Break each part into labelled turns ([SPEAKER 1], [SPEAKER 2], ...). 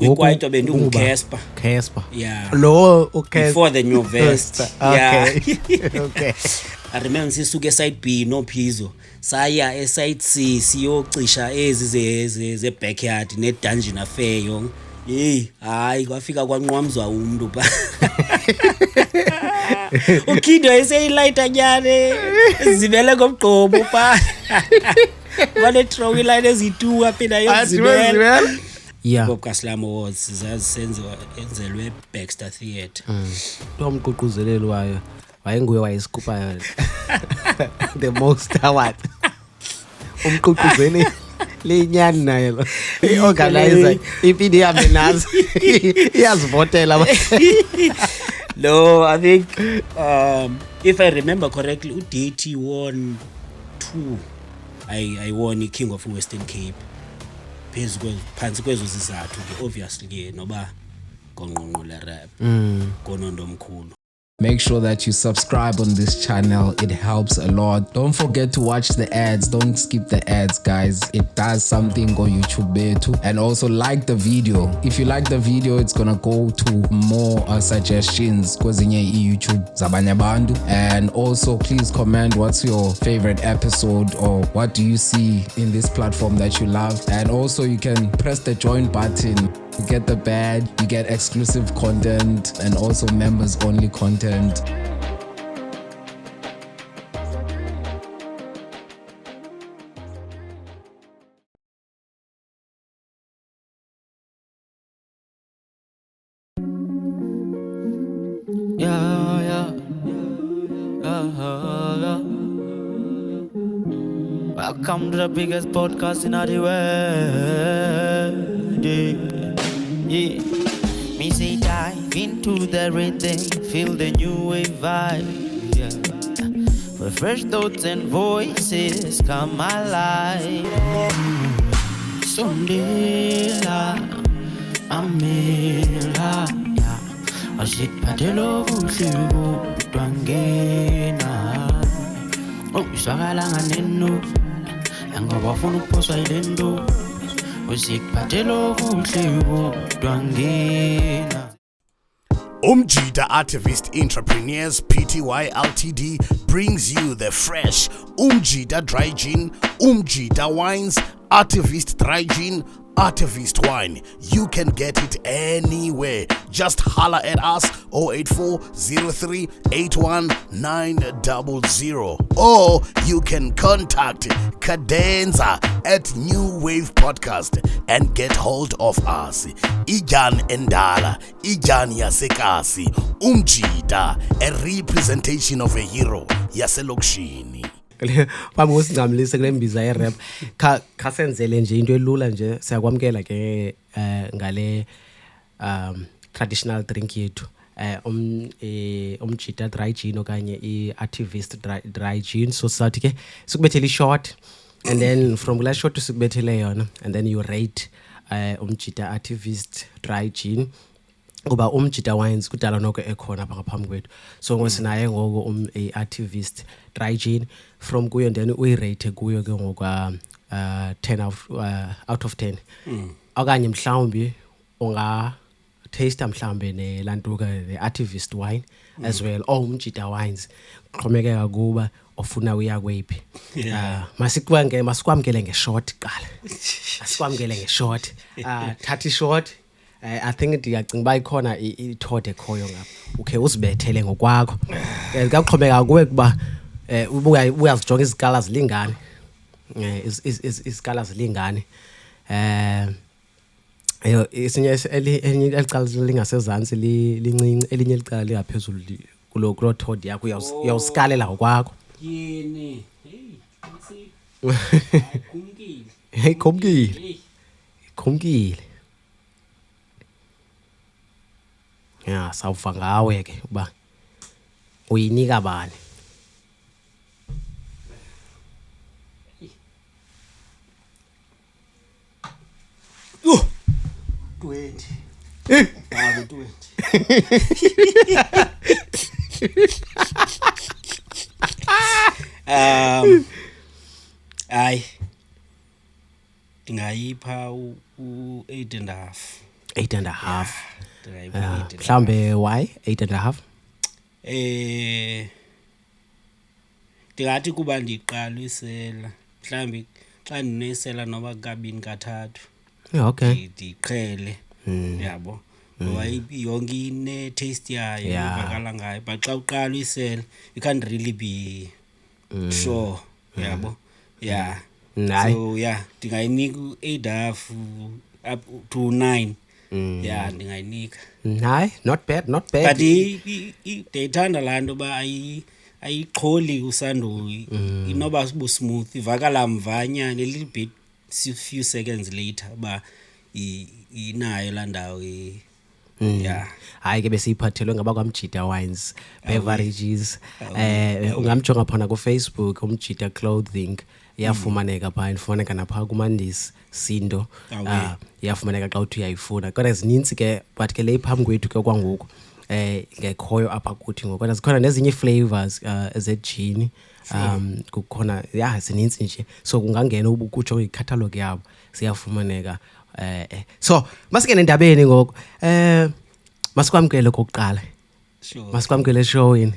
[SPEAKER 1] Kwikwaito benduMcasper.
[SPEAKER 2] Casper.
[SPEAKER 1] Yeah.
[SPEAKER 2] Lo okay.
[SPEAKER 1] Before the new vest.
[SPEAKER 2] Okay.
[SPEAKER 1] Yeah.
[SPEAKER 2] Okay.
[SPEAKER 1] I remember sisuke side B no Pizzo. Saya side C siyocisha ezi ze backyard ne dungeon affair yo. Hayi kwafika kwanqwamzwa umuntu ba. Ukhindo eseyilighta nyane zibele ngomgqobo pa. Vale throw line ezitu aphinda yozibela.
[SPEAKER 2] Yeah.
[SPEAKER 1] Bob Kaslam Awards zazenziwa enzelwe Baxter Theatre.
[SPEAKER 2] Umququzeleli wayo wayenguye wayesikupha the most award. Umququzeleli lenyani naye lo. Iorganizer iphinde ihambe nazo. Iyazivotela.
[SPEAKER 1] No, I think if I remember correctly, uDT won 2. I won King of Western Cape. Phansi kwezo zizathu ke obviously ke noba gonqonqola rap gonondo omkhulu.
[SPEAKER 3] Make sure that you subscribe on this channel. It helps a lot. Don't forget to watch the ads. Don't skip the ads, guys. It does something on YouTube too. And also like the video. If you like the video, it's gonna go to more suggestions because in YouTube zabanye bantu. And also please comment what's your favorite episode or what do you see in this platform that you love. And also you can press the join button. You get the badge, you get exclusive content and also members only content.
[SPEAKER 4] Yeah. Welcome to the biggest podcast in the world. Yeah. Me say dive into the rhythm, feel the new wave vibe. Yeah. Where fresh thoughts and voices come alive. Sondela, Amela, yeah. Asiphatelo buhlibu twangena. Oh, shagalanga nenu, ngoba ufuna ukuphoswa yilento. Usiphatelo buhlibu twangena.
[SPEAKER 5] Umjida Artivist Entrepreneurs Pty Ltd brings you the fresh Umjida Dry Gin, Umjida Wines, Artivist Dry Gin, Artivist Wine. You can get it anywhere. Just holler at us 084-03-81-900 or you can contact Cadenza at New Wave Podcast and get hold of us. Ijan Endala, Ijan Yasekasi, Umjida, a representation of a hero, Yaselokshini.
[SPEAKER 2] Phambi kosingamlise kule mbiza yerap khasenzele nje into elula nje siyakwamkela ke ngale traditional drink yethu umjida dry gin okanye iArtivist dry gin. So sathi ke sikubethela ishort and then from kula short sikubethele yona and then you rate umjida Artivist dry gin kuba umjida wines kudala noko ekhona apha ngaphambi kwethu. So ngosinaye ngoko iArtivist dry gin from kuyo then uyirate kuyo ke ngokwa 10 out of 10 okanye mhlawumbi unga taste mhlawumbe nelantuka the Artivist wine as well or umjida wines xhomekeka kuba ofuna uya kwephi. Masikwamkele ngeshort qala asikwamkele ngeshort thatha short. I think ndiyacinga uba ikhona ithode ekhoyo ngapha ukhe uzibethele ngokwakho kakuxhomeka kuwe kuba uyazijonga izikala zilingane izikala zilingane esinye elinye licala lingasezantsi lincinci elinye licala lingaphezulu kulo thode yakho uyawusikalela ngokwakho
[SPEAKER 1] yini
[SPEAKER 2] hey khomkile ya sawufa ngawe ke uba uyinika bani.
[SPEAKER 1] Yo 20 20 ay ndingayipha u8.5
[SPEAKER 2] 8.5.
[SPEAKER 1] Ndingayipha 8.5.
[SPEAKER 2] Mhlambe why 8.5?
[SPEAKER 1] Ndingathi kuba ndiqala uyisela mhlawumbi xa ndinesela noba kabini kathathu
[SPEAKER 2] Yeah, okay.
[SPEAKER 1] ndiqhele yabo ngoba yonke ine-taste yayo
[SPEAKER 2] Yeah.
[SPEAKER 1] ivakala ngayo but xa uqala uyisela you can't really be sure yabo yeah
[SPEAKER 2] Hayi.
[SPEAKER 1] so yeah ndingayinika 8.5 up to 9 yeah ndingayinika
[SPEAKER 2] Hayi, not bad.
[SPEAKER 1] but ndiyithanda laa nto uba ayiqholi usando inoba busmooth ivakala mvanyana a little bit few seconds later uba inayo laa ndawo yeah
[SPEAKER 2] Hayi ke besiyiphathelwe ngaba kwaMjida Wines Beverages. Ungamjonga phana ku Facebook uMjida Clothing. Iyafumaneka phaa, ifumaneka napha kuMandisi Sindo. Iyafumaneka xa uthi uyayifuna. Kodwa zininzi ke but ke le phambi kwethu ke kwangoku ngekhoyo apha kuthi ngoku. Kodwa zikhona nezinye flavors ze-gin. Kukhona zininzi nje. So kungangena ubukutsho ikhatalog yabo siyafumaneka. So masingene endabeni ngoku. Masikwamkele kokuqala.
[SPEAKER 1] sure
[SPEAKER 2] Masikwamkele showini.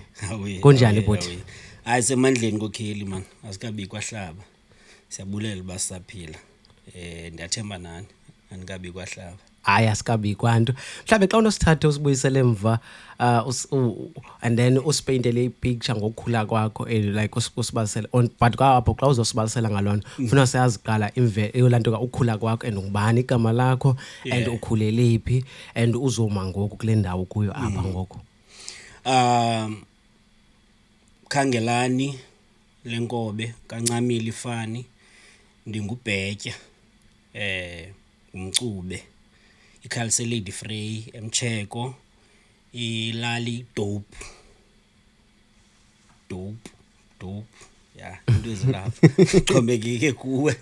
[SPEAKER 2] Kunjani bhuti?
[SPEAKER 1] hayi semandleni kokheli man asikabi kwahlaba siyabulela uba sisaphila ndiyathemba nani andikabi kwahlaba
[SPEAKER 2] Hayi asikabi kwanto. Mhlawumbe xa unosithathe usibuyisele emva and then usipeyintele ipicture ngokukhula kwakho like usibalisele on but kwapho xa uzosibalisela ngalona ufuna siyazi qala eyolaa nto ukhula kwakho and ungubani igama lakho and ukhulele phi and uzoma ngoku kule ndawo kuyo apha ngoku.
[SPEAKER 1] Khangelani lenkobe kancamile ifani ndingubhetya umcube ikhalise Lady Frey emcheko ilali dope yeah into ezilapha xhomekeke kuwe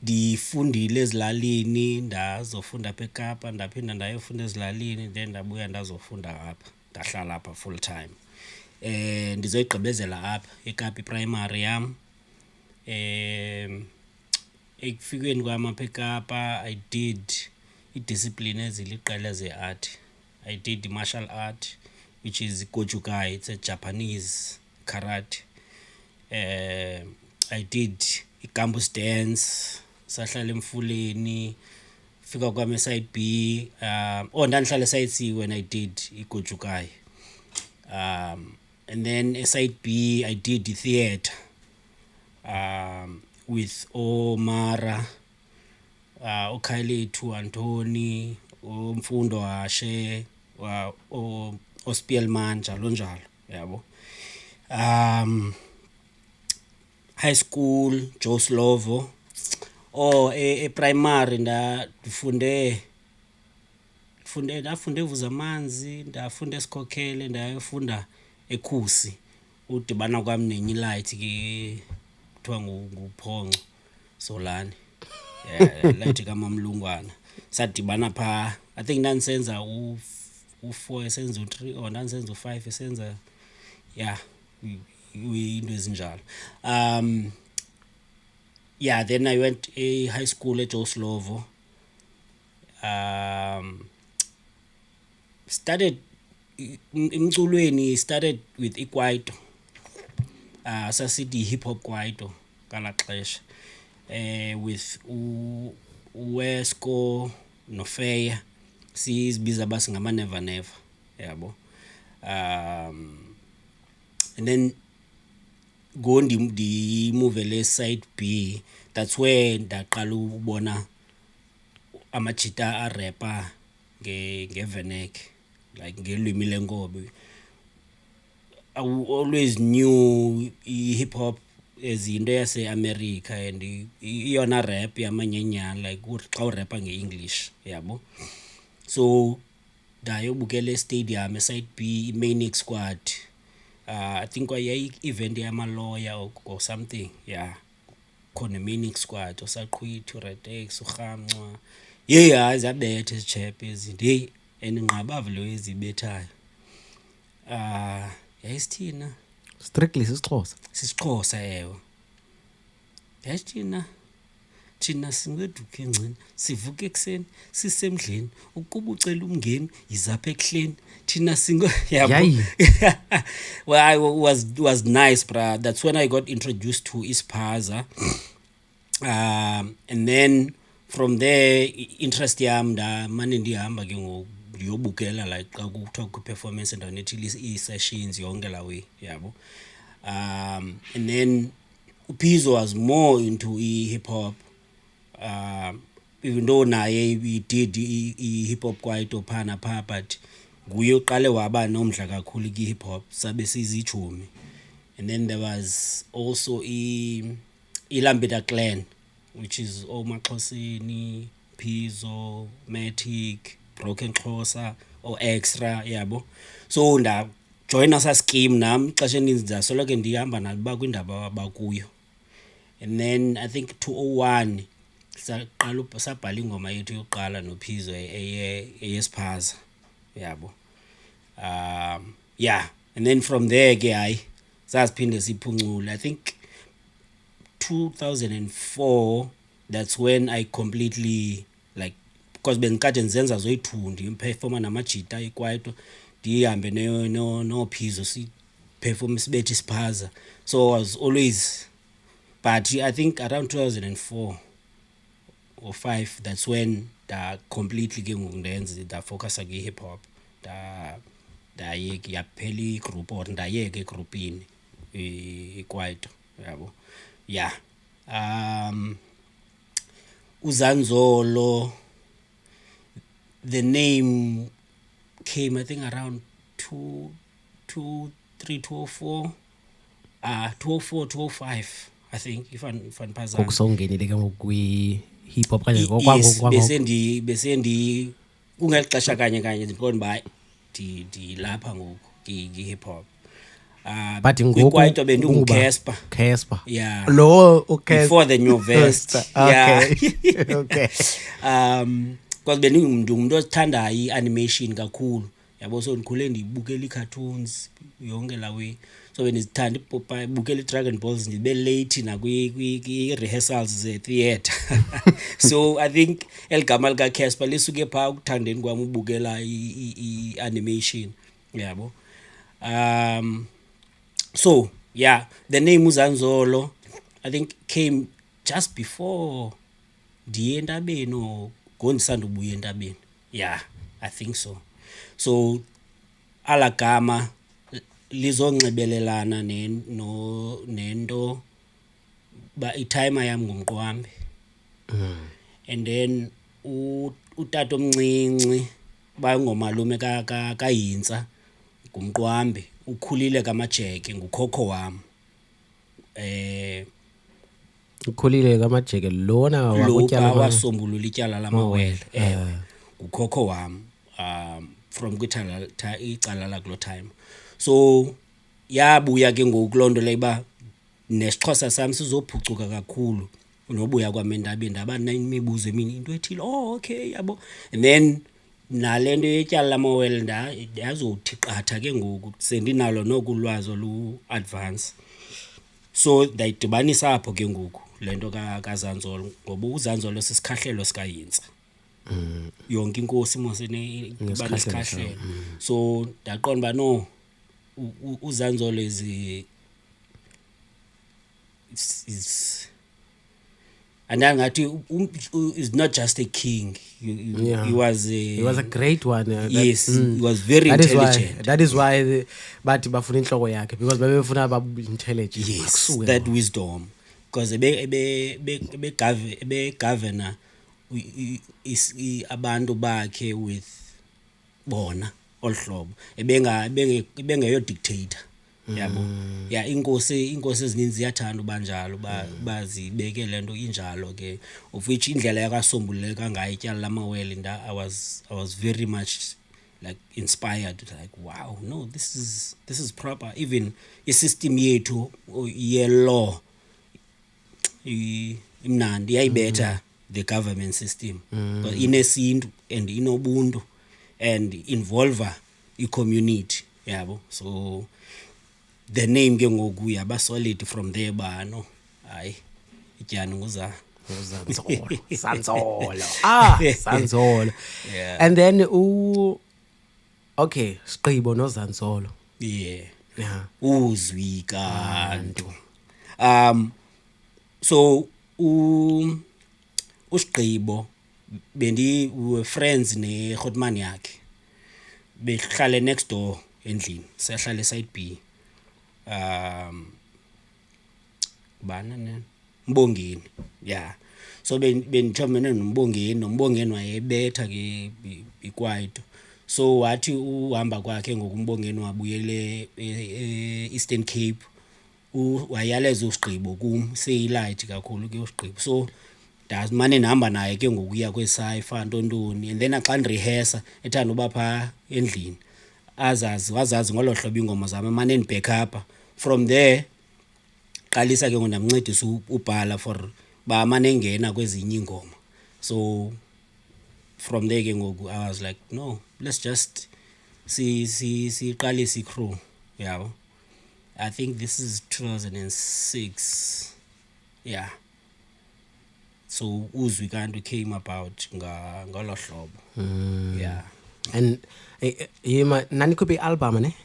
[SPEAKER 1] ndifundile ezilalini ndazofunda apha eKapa ndaphinda ndayofunda ezilalini then ndabuya ndazofunda apha ndahlala apha full time ndizoyigqibezela apha eKapa iprimary yam ekufikweni kwam apha eKapa I did i-discipline eziliqela ze-art. I did the martial art which is Gojukai, it's a Japanese karate. I did i-campus dance sahlala emfuleni fika kwami side B ndandihlala side C when I did i-Gojukai. And then side B I did the theater with Omara uKhailethu Anthony umfundo Hashe Ospielman njalo yabo. High school Joe Slovo primary ndafunde eVuzamanzi ndafunda eSikhokhele ndayofunda eKhusi udibana kwami nenye light ke kuthiwa nguPhonco Solani light kaMamlungwana sadibana pha I think ndandisenza u4 esenza u3 or ndandisenza u5 esenza into ezinjalo. Then I went a high school at Joe Slovo. Started imculweni started with iKwaito. Sasithi hip hop kwaito ngala xesha. With uWesco noFeya sizibiza basi ngama Never Never yabo. And then go ndi move le side B, that's where ndaqala ubona amajita a rapper ngeVenek like ngelwimi lenkobe. I always knew hip hop as into yase America and iyona rap yamanyenyana like xa urapper ngeEnglish yabo. So ndayobukela stadium side B Manic Squad. I think event yama-lawyer or something khona Manic Squad osaqhwitha uRedex uRhamncwa zabetha ezichephe ezinto andinqabava lo ezibethayo. Yayisithina
[SPEAKER 2] Strictly sisixhosa.
[SPEAKER 1] sisixhosa ewe yayisithina thina singeduke ngcini sivuke ekseni sisemdleni ukuba ucela umngeni yizapha ekleni thina singo yabo.
[SPEAKER 2] Yayi.
[SPEAKER 1] Well, I was nice, bruh. That's when I got introduced to Ispaza. And then from there interest yam manje ndihamba ke ngiyobukela like xa kuthiwa ku-performance endaweni ethile ii-sessions yonke la way yabo. And then Uphizo was more into hip hop, even though naye we did hip hop quite ophana pha, but nguye uqale waba nomdla kakhulu ki-hip hop sabe sizijumi. And then there was also iLambida Clan, which is Omaxhoseni, Phizo, Matic, Broken Xhosa or Extra yabo. So nda join us scheme nam xesha eninzi ndasoloko ndihamba nabo kwindaba bakuyo. And then I think 2001 sabhala ingoma yethu yokuqala noPhizo eyesiphaza yabo. Yeah, and then from there ke hayi sasiphinde siphuncule. I think 2004 that's when I completely like, because bengikade nzenza zoyithundi imperforma namajita ikwaito ndihambe no Phizo si perform sibethi Ispaza. So I was always, but I think around 2004 or 5 that's when da completely ke ngenze da focus ke hip hop da yeke yaphela igroup or ndayeke egroupini ikwaito yabo. Yeah. Uzanzolo, the name came I think around 2004 205 I think if I'm phazana.
[SPEAKER 2] Ngokusongenile ke ngokwi-hip hop kanye
[SPEAKER 1] Yes,
[SPEAKER 2] ngokwangoko.
[SPEAKER 1] besendi kungelixesha kanye ndibona ba ndilapha ngoku ki-hip hop.
[SPEAKER 2] But
[SPEAKER 1] kwaito bendinguCasper.
[SPEAKER 2] Casper.
[SPEAKER 1] Yeah.
[SPEAKER 2] Lo uCasper.
[SPEAKER 1] Before the new vest.
[SPEAKER 2] Okay.
[SPEAKER 1] Yeah.
[SPEAKER 2] Okay.
[SPEAKER 1] Because bengingumuntu othandayo i-animation kakhulu yabo, so ndikhule ndibukela ii-cartoons yonke la way. So bendizithanda iPopeye, bukela i-Dragon Balls, ndibe late na kwi-rehearsals ze-theatre. So I think eligama likaCasper lisuke phaa ukuthandeni kwam ubukela i-animation yabo. So yeah, the name Uzanzolo I think came just before ndiye entabeni or ngondisanda ubuya entabeni. Yeah, I think so. So alagama lizonxibelelana nento ba itime yam ngumqwambe. And then utata omncinci bangomalume kaYintsa ngumqwambe, ukhulile kaMajeke ngukhokho wam.
[SPEAKER 2] Ukhulile kaMajeke lona
[SPEAKER 1] wakutyala wasombulula ityala lamawele ngukhokho wam from icala lakulo time. So yabuya ke ngoku loo nto leyo uba nesixhosa sam sizophucuka kakhulu nobuya kwam entabeni ndaba nemibuzo emini into ethile. Oh okay yabo. And then nale nto yetyala lamawele yazothi qatha ke ngoku sendinalo noku ulwazi olu-advance. So ndayidibanisa apho ke ngoku le nto kaZanzolo, ngoba uZanzolo sisikhahlelo sikaYintsa. Yonke inkosi mosene banesikhahlelo. So ndaqonda uba no, uZanzolo is andangathi is not just a king. He was
[SPEAKER 2] a great one.
[SPEAKER 1] Yes, he was very intelligent.
[SPEAKER 2] That is why bathi bafuna inhloko yakhe, because babefuna intelligent.
[SPEAKER 1] Yes, that wisdom, because ebe governor abantu bakhe with bona olhlobo ebengeyo dictator yabo. Yeah, inkosi ezininzi ziyathanda ubanjalo bazibeke lento injalo ke, of which indlela yakasombuleka ngayo ityala lamawele I was very much like inspired, like wow, no, this is proper. Even isystem yethu ye-law imnandi yayibetha the government system, but inesintu and inobuntu and involve i-community yabo. So the name ke ngoku yaba solid from there bano hayi ityani
[SPEAKER 2] Zanzolo. Zanzolo. Zanzolo.
[SPEAKER 1] Yeah.
[SPEAKER 2] And then okay, Sigqibo no Zanzolo.
[SPEAKER 1] Yeah.
[SPEAKER 2] Yeah.
[SPEAKER 1] Uzwikantu. So uSigqibo bendi we were friends ne Hotman yakhe. Behlale next door endlini. Siyahlala side B. Bana ne Mbongeni. Yeah. So benithomene noMbongeni wayebetha ke ikwaito. So wathi uhamba kwakhe ngokumbongeni wabuyele Eastern Cape wayaleza uSigqibo kum seyilight kakhulu ke uSigqibo. So mane nihamba naye ke ngokuya kweSaifa ntontoni, and then xa ndirehearsa ethanda uba pha endlini wazazi ngolo hlobo ingoma zami mane ndibackup from there. Qalisa ke ngondamncedisa ubhala for ba mane ngena kwezinye ingoma. So from there ke ngoku I was like, no, let's just siqalise crew. Yeah, I think this is 2006. Yeah. So Uzwikantu came about ngalo hlobo. Yeah.
[SPEAKER 2] And yima nani could be album ne?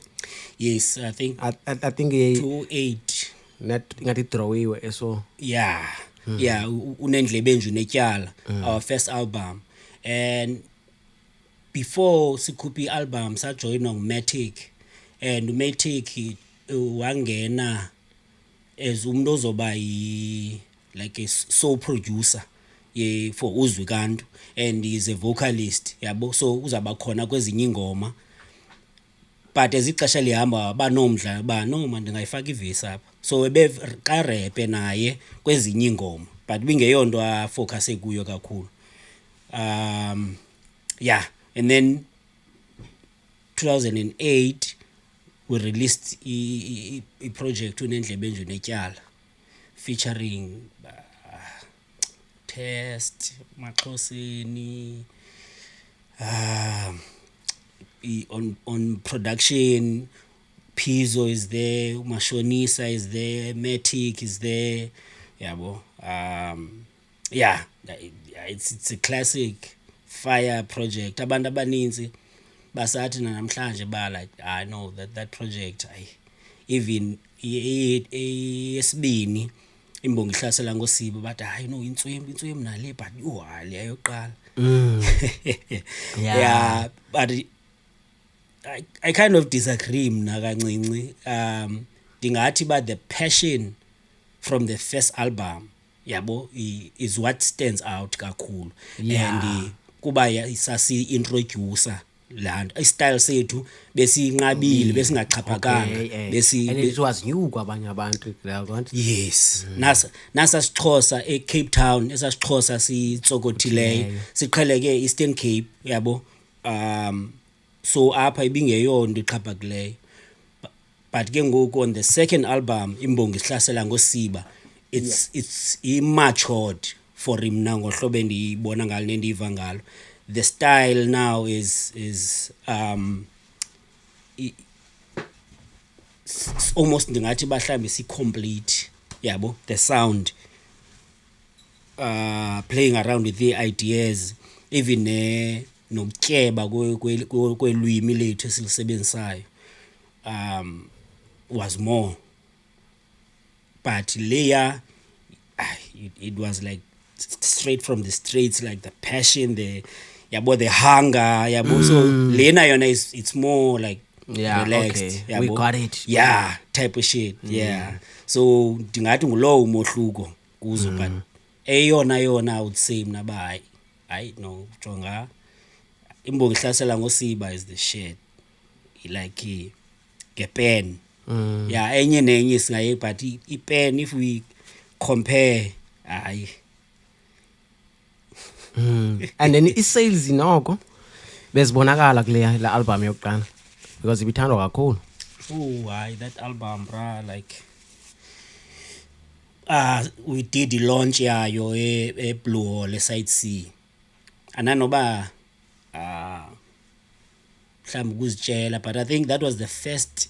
[SPEAKER 1] Yes, I think
[SPEAKER 2] I think
[SPEAKER 1] 28.
[SPEAKER 2] net ngathi throwiwe so.
[SPEAKER 1] Yeah. Yeah, unendlebe enje netyala, our first album. And before sikhuphi album sajoyinwa nguMatic, and uMatic wangena as umuntu ozoba like a sole producer for Uzwikantu, and he's a vocalist yabo, so uzaba khona kwezinye ingoma. But ezixesha lihamba banomdla no man ndingayifaka ivesi apha, so ka rap naye kwezinye ingoma, but bingeyonto a focus kuyo kakhulu. Yeah, and then 2008 we released a project unendlebe enje netyala featuring Test Maxhoseni, on production Pizzo is there, Mashonisa is there, Matic is there. Yabo. Yeah, it's a classic fire project. Abantu abaninzi basathi namhlanje ba like I know that project even esibini imbongi ihlasela ngosiba bathi hayi no intswembi nale but uhali ayoqala. Yeah, but I kind of disagree mna kancinci. Dingathi ba the passion from the first album yabo is what stands out kakhulu.
[SPEAKER 2] Yeah.
[SPEAKER 1] And kuba sasi introducer land style sethu besinqabile besingaxhaphakanga
[SPEAKER 2] and it was new kwabanye abantu leyo.
[SPEAKER 1] Yes. Nasa Sixhosa eCape Town, esasixhosa sitsokothileyo siqheleke Eastern Cape yabo. So apha ibingeyonto iqhaphakileyo. But ke ngoku on the second album imbongi ihlasela ngosiba, it's matured for him now ngohlobo endiyibona ngalo nendiva ngalo. The style now is almost ndingathi bahlambe si complete yabo, the sound, playing around with the ideas, even nokutyeba kwelwimi lethu esilisebenzisayo was more. But later it was like straight from the streets, like the passion, the hunger yabo. So lena yona it's more like relaxed.
[SPEAKER 2] Okay.
[SPEAKER 1] Yabo.
[SPEAKER 2] We got it.
[SPEAKER 1] Yeah, type of shit. Yeah. So ndingathi ngulowo mohluko kuzo, but eyona I would say mna ba I no jonga imbongi ihlasela ngosiba is the shit. Like ngepen. Yeah, enye nenye singaye, but ipen if we compare
[SPEAKER 2] And then i-sales noko bezibonakala kule la album yokuqala because ibithandwa kakhulu.
[SPEAKER 1] Why that album bra, like we did the launch yayo Blue Hole Side C, ananoba mhlawumbe ukuzitshela, but I think that was the first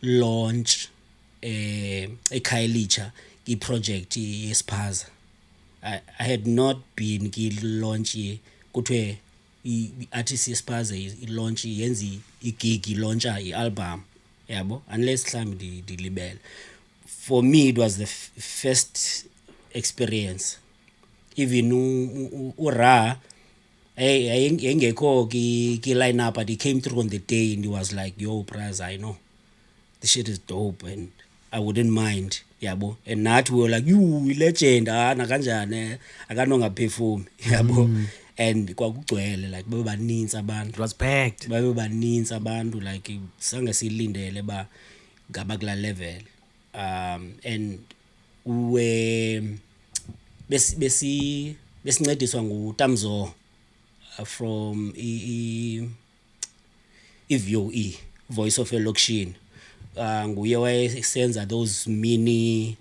[SPEAKER 1] launch eKhayelitsha iproject yespaza. I had not been ki-launch kuthiwe i-artist yespaza i-launch yenza i-gig i-launcha i-album yabo unless mhlawumbi ndilibele. For me it was the first experience. Even Ra engekho ki line up, but he came through on the day and he was like, yo bras, I know this shit is dope and I wouldn't mind yabo. And nathi we were like, you legend na kanjani akanonga perform yabo. And kwakugcwele like babebaninzi abantu,
[SPEAKER 2] It was packed.
[SPEAKER 1] babebaninzi abantu like sange silindele ba ngaba kula level. And we besincediswa nguTamzo from iVOE, Voice of Elokishini. Nguye wayesenza those mini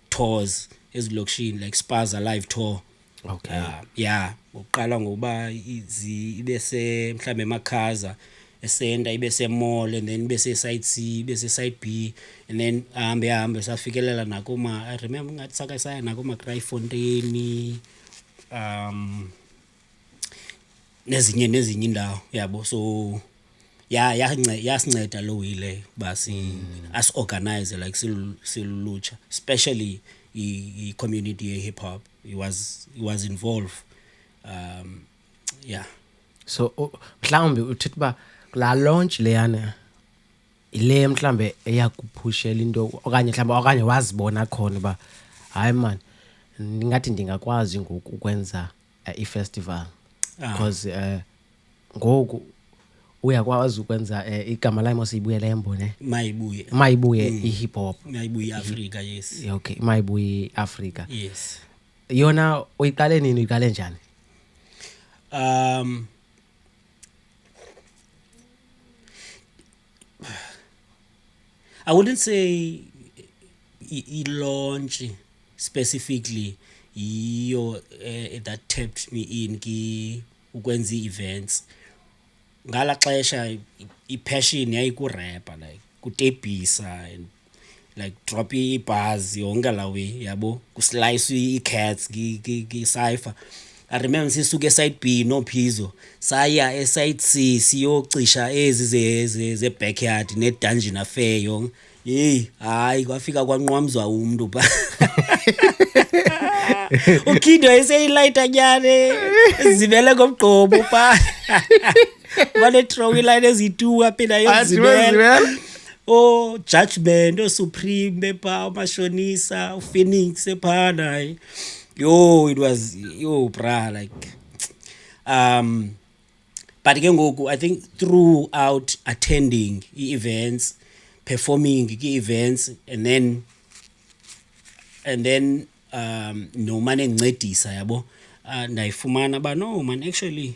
[SPEAKER 1] tours ezilokishini like Spaza live tour.
[SPEAKER 2] Okay.
[SPEAKER 1] Yeah, uqala ngoba ibese mhlambe emakhaza esenta ibese mall and then bese side C bese side B and then hambe safikelela nakoma, I remember ngathi saka saya nakoma Kraaifontein nezinye indawo yabo. So yasinceda lo ile basi as organize like silulucha, especially I community of hip hop. He was involved. Yeah.
[SPEAKER 2] So mhlawumbe uthi ba la launch leyana ile mhlawumbe eyakuphushela into okanye mhlawumbe okanye wazibona khona ba hayi man ngathi ndingakwazi ngoku ukwenza i-festival because ngoku uyakwazi ukwenza igama layo mosibuyele embone mayibuye i-hip hop
[SPEAKER 1] mayibuye Africa. Yes.
[SPEAKER 2] Okay, mayibuye Africa.
[SPEAKER 1] Yes.
[SPEAKER 2] Yona uyiqale nini, uyiqale njani?
[SPEAKER 1] I wouldn't say launch specifically that tapped me in ki ukwenza events. Ngala xesha i-passion yayiku-rapper like kutebhisa and like drop i-bars yonke lawe yabo, kuslice i-cats ki-cypher. I remember sisuke eside B noPhizo saya eside C siyocisha ezi ze-backyard ne-dungeon affair yonke. Hayi kwafika kwanqwamzwa umuntu ba ukhindo eseyilayita nyane zibele ngomgqobo pa vale throw line ezitu apena yozibela. Judgment, Supreme bepa, Mashonisa, Phoenix epana. Yo, it was bra like but again I think throughout attending events, performing events, and then no man encedisa yabo, ndayifumana ba no man actually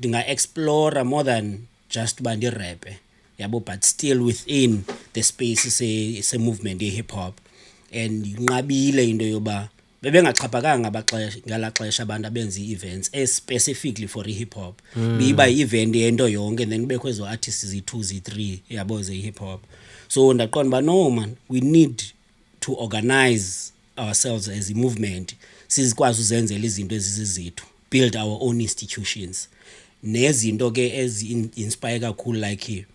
[SPEAKER 1] dinga explore more than just bandi rap yabo, but still within the space se movement ye hip hop. And inqabile into yoba bebengaxhaphakanga ngala xesha abantu abenza events specifically for hip hop. Biba event yento yonke and then bekho ezo artists zi2 zi3 yabo ze hip hop. So ndaqonda ba no man, we need to organize ourselves as a movement sizikwazi uzenzela izinto ezizizethu, build our own institutions nezinto ke ezi-inspire kakhulu like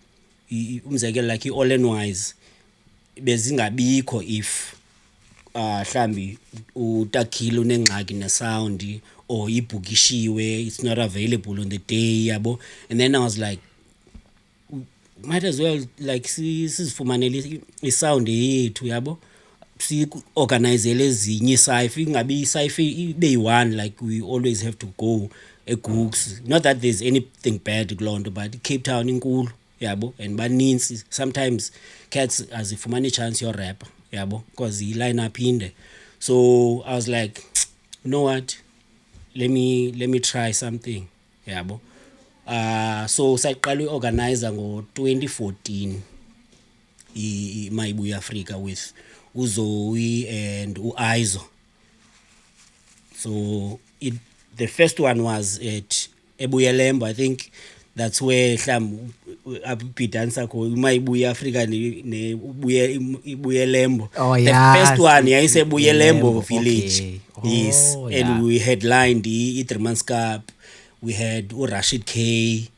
[SPEAKER 1] umzekelo like i-All and Wise bezingabikho if mhlambi uTakhile unengxaki nesound or ibhukishiwe, it's not available on the day yabo. And then I was like, might as well like sizifumanele isound yethu yabo, si-organizele ezinye i-cypher, ingabi i-cypher ibe yi-one like we always have to go eGooks. Not that there's anything bad kuloo nto, but Cape Town inkulu yabo and baninzi. Sometimes cats azifumana chance your rap yabo because he line up inde. So I was like, you know what, let me try something yabo. So sayaqala uorganizer ngo 2014 Mayibuye Africa with uZoe and uAizo. So the first one was at Ebuyelembo. I think that's where abhidansa kho uma ibuya Africa ne ibuye Lembo.
[SPEAKER 2] Oh,
[SPEAKER 1] The
[SPEAKER 2] yes,
[SPEAKER 1] first one yayisebuye Lembo
[SPEAKER 2] Lembo,
[SPEAKER 1] village.
[SPEAKER 2] okay.
[SPEAKER 1] Yes,
[SPEAKER 2] Oh,
[SPEAKER 1] and
[SPEAKER 2] yeah.
[SPEAKER 1] we headlined the 3 Months Cup. We had Rashid K.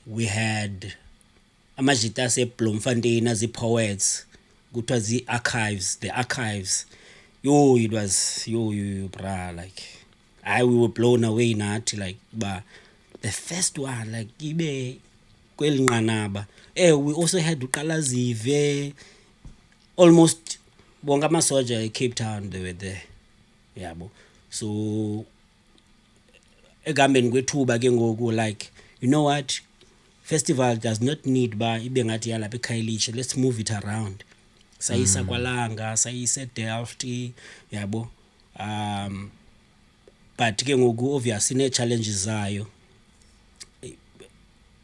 [SPEAKER 1] We had amajita seBloemfontein as the poets. Kuthiwa the archives. Yo, it was yo bra, like we were blown away nathi, like ba the first one, like ibe kweli nqanaba. We also had uQalazive, almost bonke amasoja eCape Town, they were there. Yabo. So egambeni kwethuba ke ngoku, like, you know what, festival does not need ba ibe ngathi yalapha eKhayelitsha, let's move it around. Sayisa kwaLanga, sayisa eDelft, yabo. But ke ngoku obviously ne challenges zayo,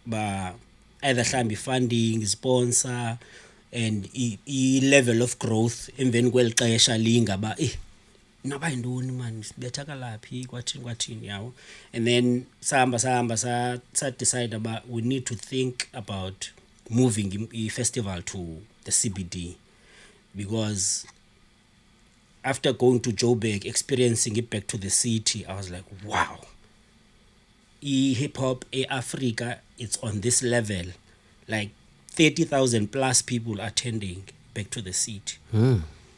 [SPEAKER 1] ba either hlambi funding, sponsor, and level of growth emveni kwelixesha lingaba naba yintoni man, sibetha laphi kwathini yawo. And then sahamba sa decide about we need to think about moving the festival to the CBD, because after going to Joburg, experiencing it back to the city, I was like, wow, hip hop Africa, it's on this level, like 30,000 plus people attending back to the city.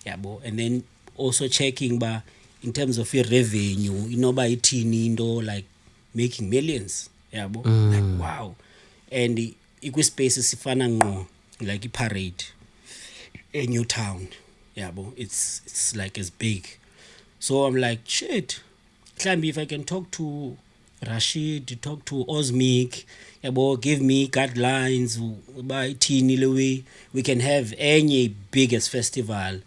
[SPEAKER 1] Yabo. And then also checking ba in terms of your revenue, inoba ithini into, like making millions. Yabo. Like wow. And ikwispace sifana ngqo, like iparade New Town. Yabo. It's like as big. So I'm like, shit, Klambi, if I can talk to Rashid, talk to Osmic, yabo, give me guidelines by teeny way we can have any biggest festival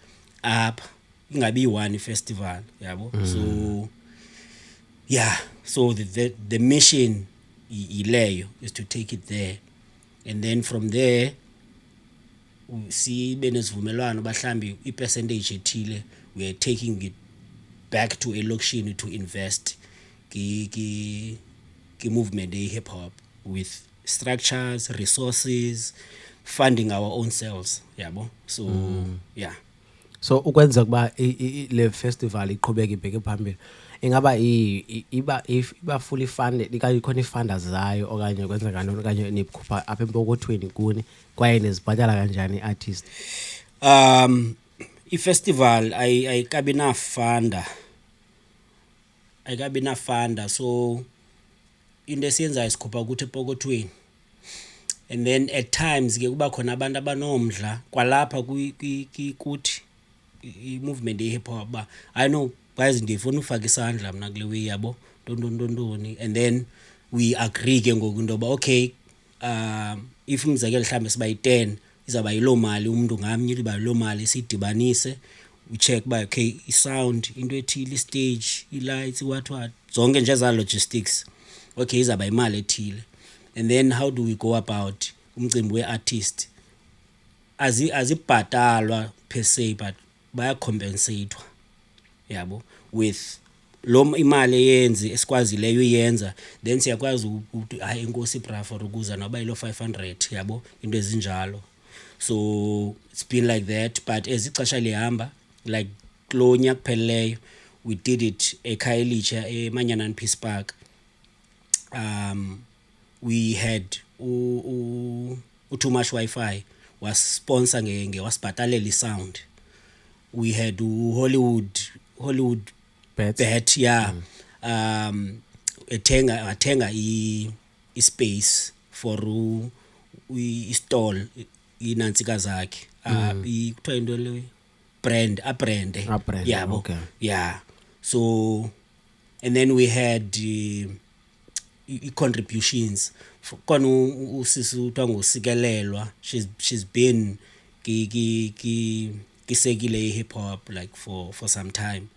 [SPEAKER 1] up, ingabi one festival, yabo. So yeah, so the mission ileyo is to take it there, and then from there we see benesivumelwano bahlambi ipercentage ethile, we are taking it back to a location to invest ki movement hip hop with structures, resources, funding our own selves, yabo. So yeah.
[SPEAKER 2] So ukwenza kuba le festival iqhubeke ibheke phambili, ingaba iba fully funded, ikanye khona ifunders zayo okanye kwenza kanjani, okanye nikhupha apha empokothweni kuni kwaye nezibhatala kanjani artist?
[SPEAKER 1] I-festival ayikabi na funder, so into esiyenzayo sikhupha ukuthi epokothweni, and then at times ke kuba khona abantu abanomdla kwalapha kuthi i-movement ye-hip hop ba I know guys ndifuna ufaka isandla mina kule way yabo ntontoni, and then we agree ke ngoku into ba okay, if umzekelo mhlambe siba yi-10 izaba yilo mali, umuntu ngamnye iba yilo mali, sidibanise, we check by okay i-sound into ethile, i-stage, i-lights, what zonke nje za logistics, okay izaba imali ethile. And then how do we go about umcimbi we-artist? Azibhatalwa per se, but bayacompensatewa, yabo, with lo imali eyenzi esikwazi leyo iyenza, then siyakwazi ukuthi hayi inkosi bra for ukuza noba ilo 500, yabo, into ezinjalo. So it's been like that, but as ixesha lihamba, like lo nyaka kuphelileyo we did it eKhayelitsha eManyanani Peace Park. We had Too Much Wi-Fi was sponsor wasibhatalela isound. We had Hollywood Bet, yeah. Athenga i-space for i-stall inantsika zakhe, kuthiwa into le brand yabo,
[SPEAKER 2] okay.
[SPEAKER 1] Yeah. So and then we had contributions khona usisi uthiwa ngusikelelwa, she's been kisekile hip hop like for some time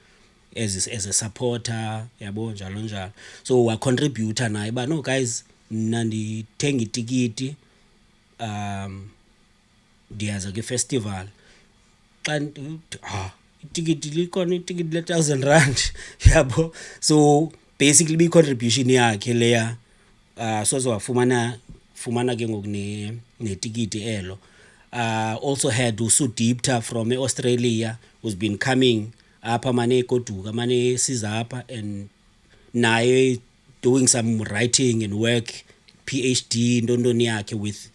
[SPEAKER 1] as a supporter, yabo, njalo. So wa contributor naye ba no guys, mna ndithenga itikiti ndiyaza ke festival, xa itikiti likhona, itikiti le-1,000 yabo. So basically bi contribution yakhe leya soze wafumana fumana ke ngoku netikiti elo. Also had Usu Deepta from Australia, who's been coming apha mane goduka mane siza apha, and naye doing some writing and work, PhD ndondoni yakhe with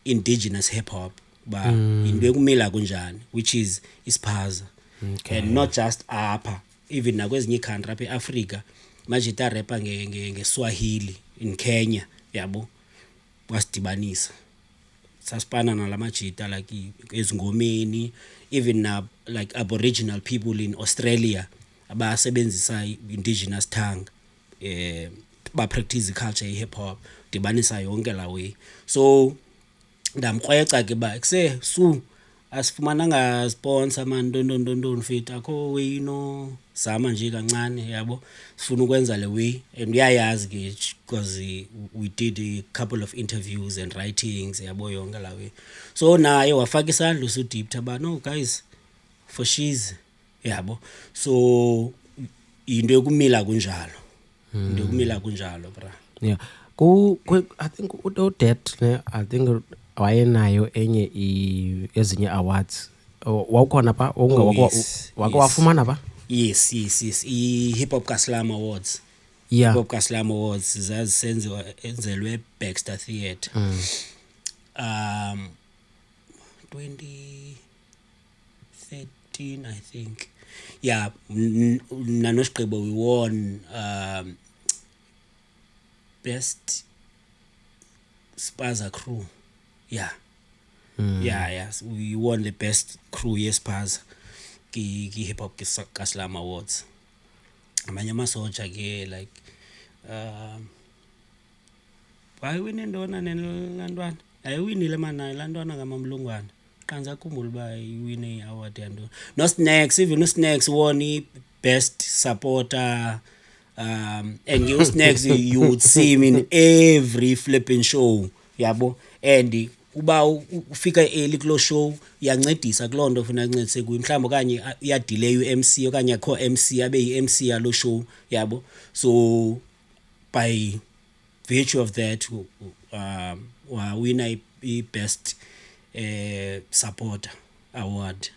[SPEAKER 1] indigenous hip hop, ba into ekumila kunjani, which is ispaza. And not just apha, even nakwezinye country apha eAfrica manje ta rapper ngeSwahili in Kenya, yabo, wasidibanisa. Saspana nalamajita like ezingomeni, even like Aboriginal people in Australia abasebenzisa indigenous tongue, ba practice culture hip hop, dibanisa yonke la way. So ndamkrweca ke ba kuse su asifumananga sponsor man ndondondondon fit akho way no zama nje kancane, yabo, sifuna ukwenza le way. And uyayazi ke because we did a couple of interviews and writings, yabo, yonke la way. So naye wafaka isandla Usu Deepta ba no guys for she's, yabo. So into ekumila kunjalo, into ekumila kunjalo bra.
[SPEAKER 2] Yeah. I think uDet ne, I think wayenayo enye ezinye awards. Wawukhona pha wafumana pha?
[SPEAKER 1] Yes. Hip Hop Kaslam Awards.
[SPEAKER 2] Yeah.
[SPEAKER 1] Hip Hop Kaslam Awards enzelwe Baxter Theatre. 2013 I think. Yeah, nanosigqibo we won best Spaza crew. Yeah. Yeah, we won the best crew Spaza ki Hip Hop Kaslam Awards. Amanye amasoja ke like wayewine ndona nelantwana, ayiwinile mana lantwana ngamamlungwana, qanza khumbula ba iwine iaward yanto. No Snacks, even Snacks won best supporter. And you Snacks, you would see him in every flipping show, yabo. And uba ufika early kulo show yancedisa kulonto ufuna uncedise kuyo, mhlawumbe okanye ya delay uMC okanye akho MC abe yiMC yalo show, yabo. So by virtue of that wina best supporter award.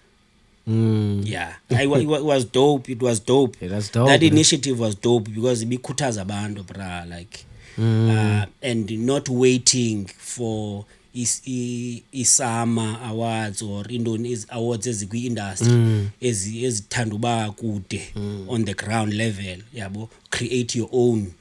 [SPEAKER 1] Yeah, it was dope. It was dope.
[SPEAKER 2] Yeah, that's dope.
[SPEAKER 1] That initiative was dope because ibikhuthaza abantu bra, like and not waiting for isama awards or indoni awards ezikwi industry ezithanda uba kude on the ground level, yabo. Create your own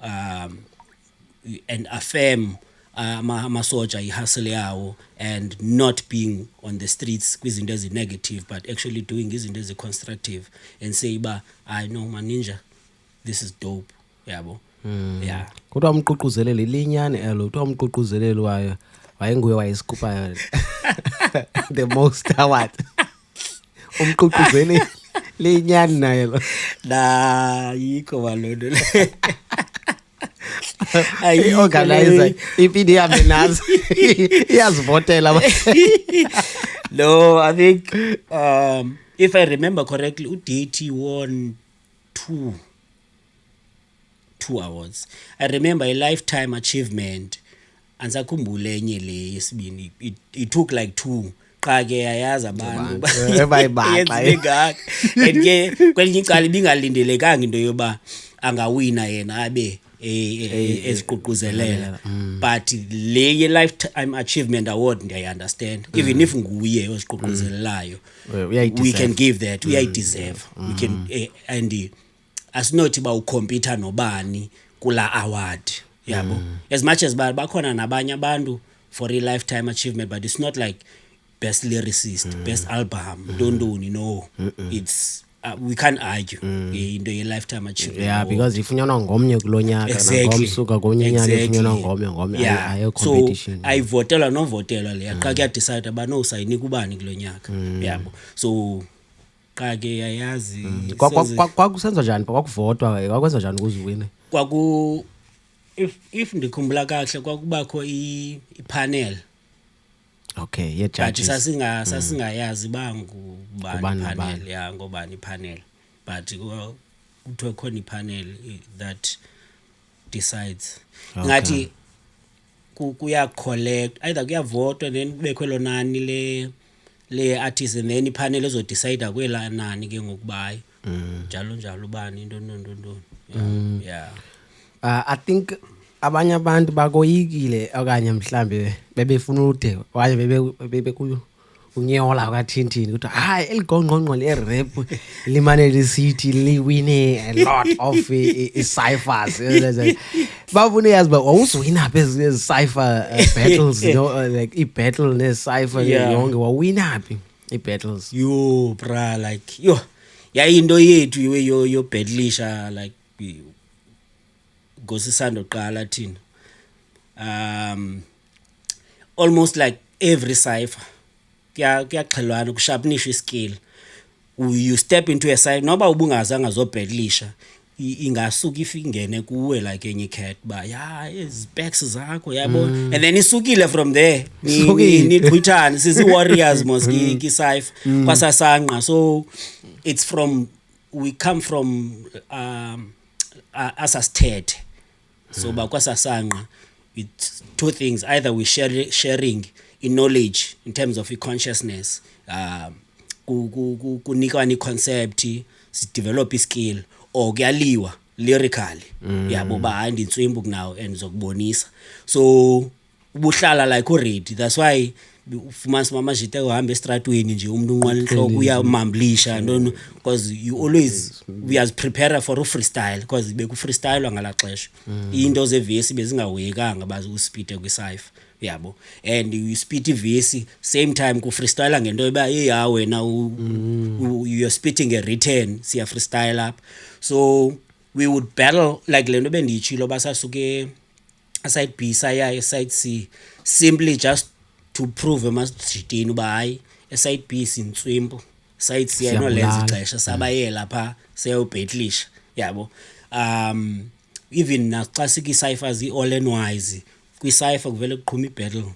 [SPEAKER 1] and affirm amasoja ihustle yawo, and not being on the streets kwizinto ezi negative but actually doing izinto ezi constructive and say ba I know maninja, this is dope, yabo. Yeah,
[SPEAKER 2] kodwa umququzeleli linyane elo, kuthiwa umququzeleli wayenguye wayesikhupha the most award. Umququzeleli linyane naye lo.
[SPEAKER 1] la yikho balondo le.
[SPEAKER 2] Organizer ipidi yami nazo iyazivotela.
[SPEAKER 1] No, I think if I remember correctly, uDT won two awards. I remember a lifetime achievement, ansakhumbule enye le yesibini. It took like two. Qa ke yayazi abantu
[SPEAKER 2] bayibhaqa.
[SPEAKER 1] And ke kwelinye icala ibingalindelekanga into yoba angawina yena abe eziququzelela. But le lifetime achievement award ndiyayiunderstand, even if nguye oziququzelelayo, we can give that, uyayideserve. We can and asinothi ba ucompete nobani kula award, yabo. As much as bakhona nabanye abantu for a lifetime achievement, but it's not like best lyricist, best album, don't know. It's we can't argue into a lifetime achievement.
[SPEAKER 2] Yeah, because ifunyanwa ngomnye kulonyaka nangomsuka konye nyanga ifunyanwa ngomnye ayo competition.
[SPEAKER 1] So ayivotelwa novotelwa le qa ke decide aba no usayinika ubani kulonyaka, yabo. So qa ke yayazi
[SPEAKER 2] kwakusenza njani kwakuvotwa, kwakwenza njani ukuziwine?
[SPEAKER 1] Kwaku if ndikhumbula kahle kwakubakho ipanel.
[SPEAKER 2] Okay, yeah, judges.
[SPEAKER 1] But sasingayazi bangu bani panel, ya ngobani panel. But kuthiwa khona ipanel that decides. Ngathi kuya collect either kuyavotwa then kubekho lo nani le artist and then ipanel ezo decide kwela nani ke ngokubayi njalo ubani into yeah
[SPEAKER 2] I think abanye abantu bakoyikile okanye mhlambe bebefuna ude waye bebe unyola kwathintini ukuthi hayi eligongqongqo le rap limane lisithi liwine a lot of ciphers bafuna yazi ba awuzwina phezulu cipher battles you know like I battle ne cipher yonke wawina phi I battles
[SPEAKER 1] yo bra like yo yayinto yethu yo battleisha like ngosisando qala thina almost like every cipher kuyaxhelwana kusharpenishwa iskill you step into a cipher noba ubungazanga zobattleisha ingasuka ifingene kuwe like enye cat ba ya specs zakho yabo and then isukile from there niqhwithana sisi warriors mos ki cipher kwasasanqa so it's from we come from asasthethe so bakwasasanqa it's two things either we sharing in knowledge in terms of consciousness kunikwa concept si develop skill or kuyaliwa lyrically yabo ba handi intswimbu kunawo and zokubonisa so ubuhlala like already that's why ufumanisa mama jite uhamba estratweni nje umuntu unqwala inhloko uyamamblisha no because you always we as prepare for a freestyle because beku freestyle ngala xesha into ze verse bezingawekanga bazi uspeed kwi-cipher yabo and you speed verse same time ku freestyle ngento eba yeah wena you are spitting a written siya freestyle up so we would battle like lento bendichilo basasuke side B side C simply just to prove emasjidini uba hayi side B sintswimpu side C ayinolenza ixesha sabaye lapha seyobhetlisha yabo even naxa siki ciphers all and wise kwi cipher kuvele kuqhuma ibattle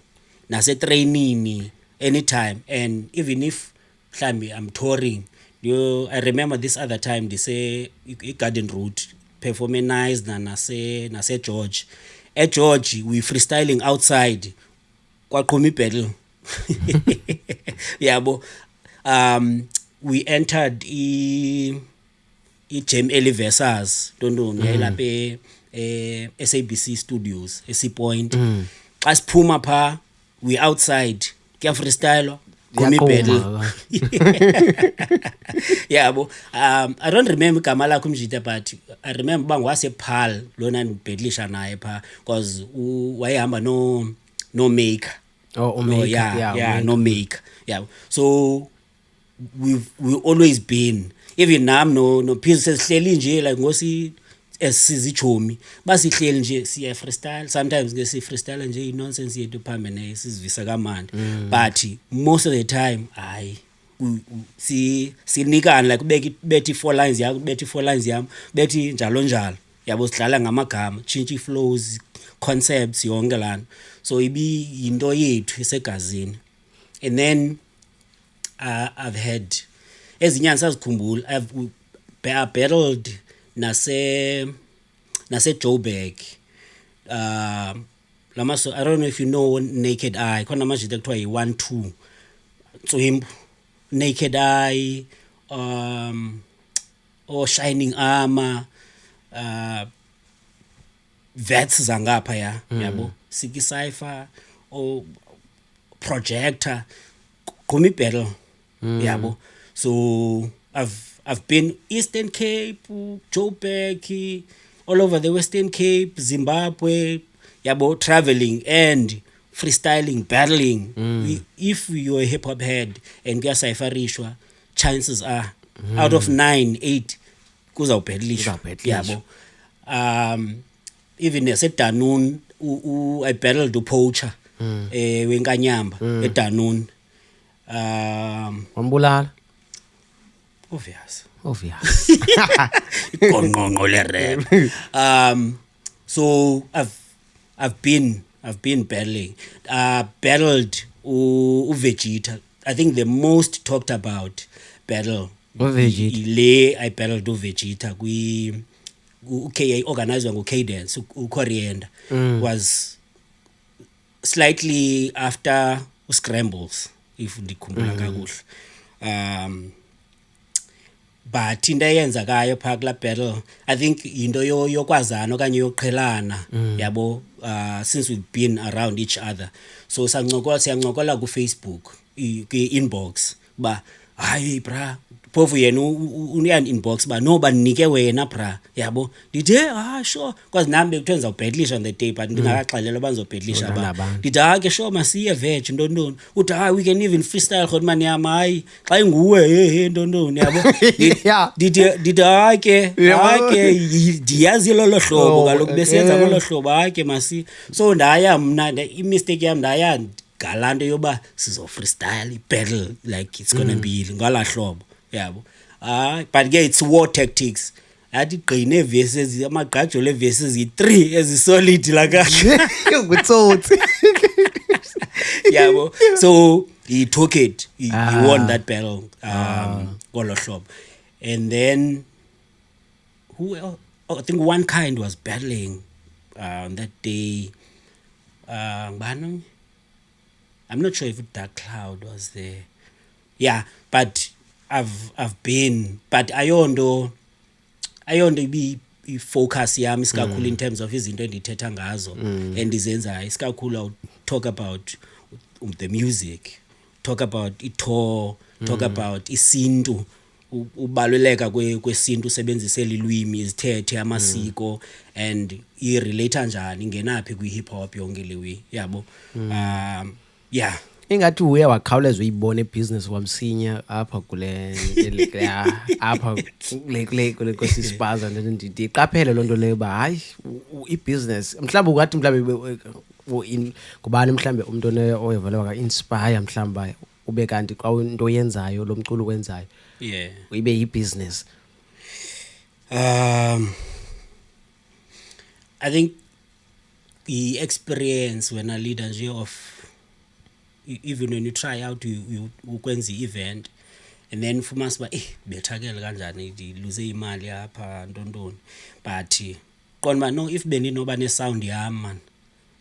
[SPEAKER 1] nase training anytime and even if mhlambi I'm touring I remember this other time they say Garden Route performing nice nase George at George we freestyling outside kwaqhuma ibattle yabo we entered i Jam Eliversas don't yayilapha SABC Studios eSeaPoint xa siphuma pha we outside kuya freestyle qhuma ibattle yabo I don't remember igama lakho Mjita but I remember bangwase Paul lona nibhetlisha naye pha because wayehamba no maker no maker so we always been even nam no Pizzo sesihleli nje like ngosi esizichomi basihleli nje siya freestyle sometimes ke si freestyle nje nonsense yethu phambe ne sizivisa kamandi but most of the time hayi sinikana like bethi 4 lines yakho bethi 4 lines yami bethi njalo yabo sidlala ngamagama change flows concepts yonke lana so ibi into yethu isegazini and then I've had ezinyanga sazikhumbula I've battled nase Joburg lamaso I don't know if you know Naked Eye khona manje kuthiwa yi12 Tswimbu Naked Eye or Shining Armor vets zangapha yabo siki cipher or projector qhuma battle yabo so I've been Eastern Cape, Joburg, all over the Western Cape, Zimbabwe, yabo traveling and freestyling, battling. If you're a hip hop head and get cipherishwa, chances are out of 9, 8 kuzawubhetlisha yabo. Even as at Danun I battled uPoacher wenkanyamba at Danun.
[SPEAKER 2] Wambulala
[SPEAKER 1] Obvious. Konqonqo le rap. So I've been battling. Battled Vegeta. I think the most talked about battle.
[SPEAKER 2] Vegeta.
[SPEAKER 1] I battled Vegeta. We organized by Cadence. Coriander was slightly after scrambles if ndikhumbula kakuhle but into eyenzakayo phaa kulaa battle I think yinto yokwazana okanye yoqhelana yabo since we've been around each other so siyancokola kuFacebook kwi-inbox ba hayi bra phofu yena uyan inbox ba no banike wena bra yabo ndithi sure because nami bekuthiwa ngizawubhedlisha on the day but ndingakaxelelwa banizobhedlisha ba ndithi ke sure masiye veg ntoni uthi we can even freestyle khona mani yami hayi xa inguwe ntoni yabo ndithi ke ndiyazi lolo hlobo kaloku besenza ngolo hlobo ke masi so ndaya mna imistake yami ndaya galanto yoba sizo freestyle battle like it's gonna be ngala hlobo yabo but ke it's war tactics athi gqine verses amagqajolo verses yi3 ezisolid la kahle
[SPEAKER 2] ngutsotsi
[SPEAKER 1] yabo so he took it he won that battle ngolo hlobo and then who else? I think One Kind was battling on that day I'm not sure if Dark Cloud was there. Yeah, but I've been, but ayondo be focus yami isikakhulu in terms of izinto endithetha ngazo endizenza isikakhulu I'll talk about the music, talk about itour, talk about isintu ubaluleka kwesintu usebenzisela ilwimi izithethe amasiko and irelate njani ngenaphi kwi-hip hop yonke lewe yabo yeah
[SPEAKER 2] ingathi uye wakhawuleza uyibona ibusiness kwamsinya apha kule apha kule kwesispaza ndiqaphele lonto leyo ba hayi ibusiness mhlawumbe ungathi mhlawumbe kubani mhlawumbe umuntu oyevela waka inspire mhlawumbe ube kanti xa into yenzayo lo mculo wenzayo
[SPEAKER 1] yeah
[SPEAKER 2] ibe ibusiness
[SPEAKER 1] I think the experience when a leader of even when you try out you ukwenza event and then fumanise ba bethakele kanjani lose imali apha ntontoni but qonba no if beninoba ne sound yami man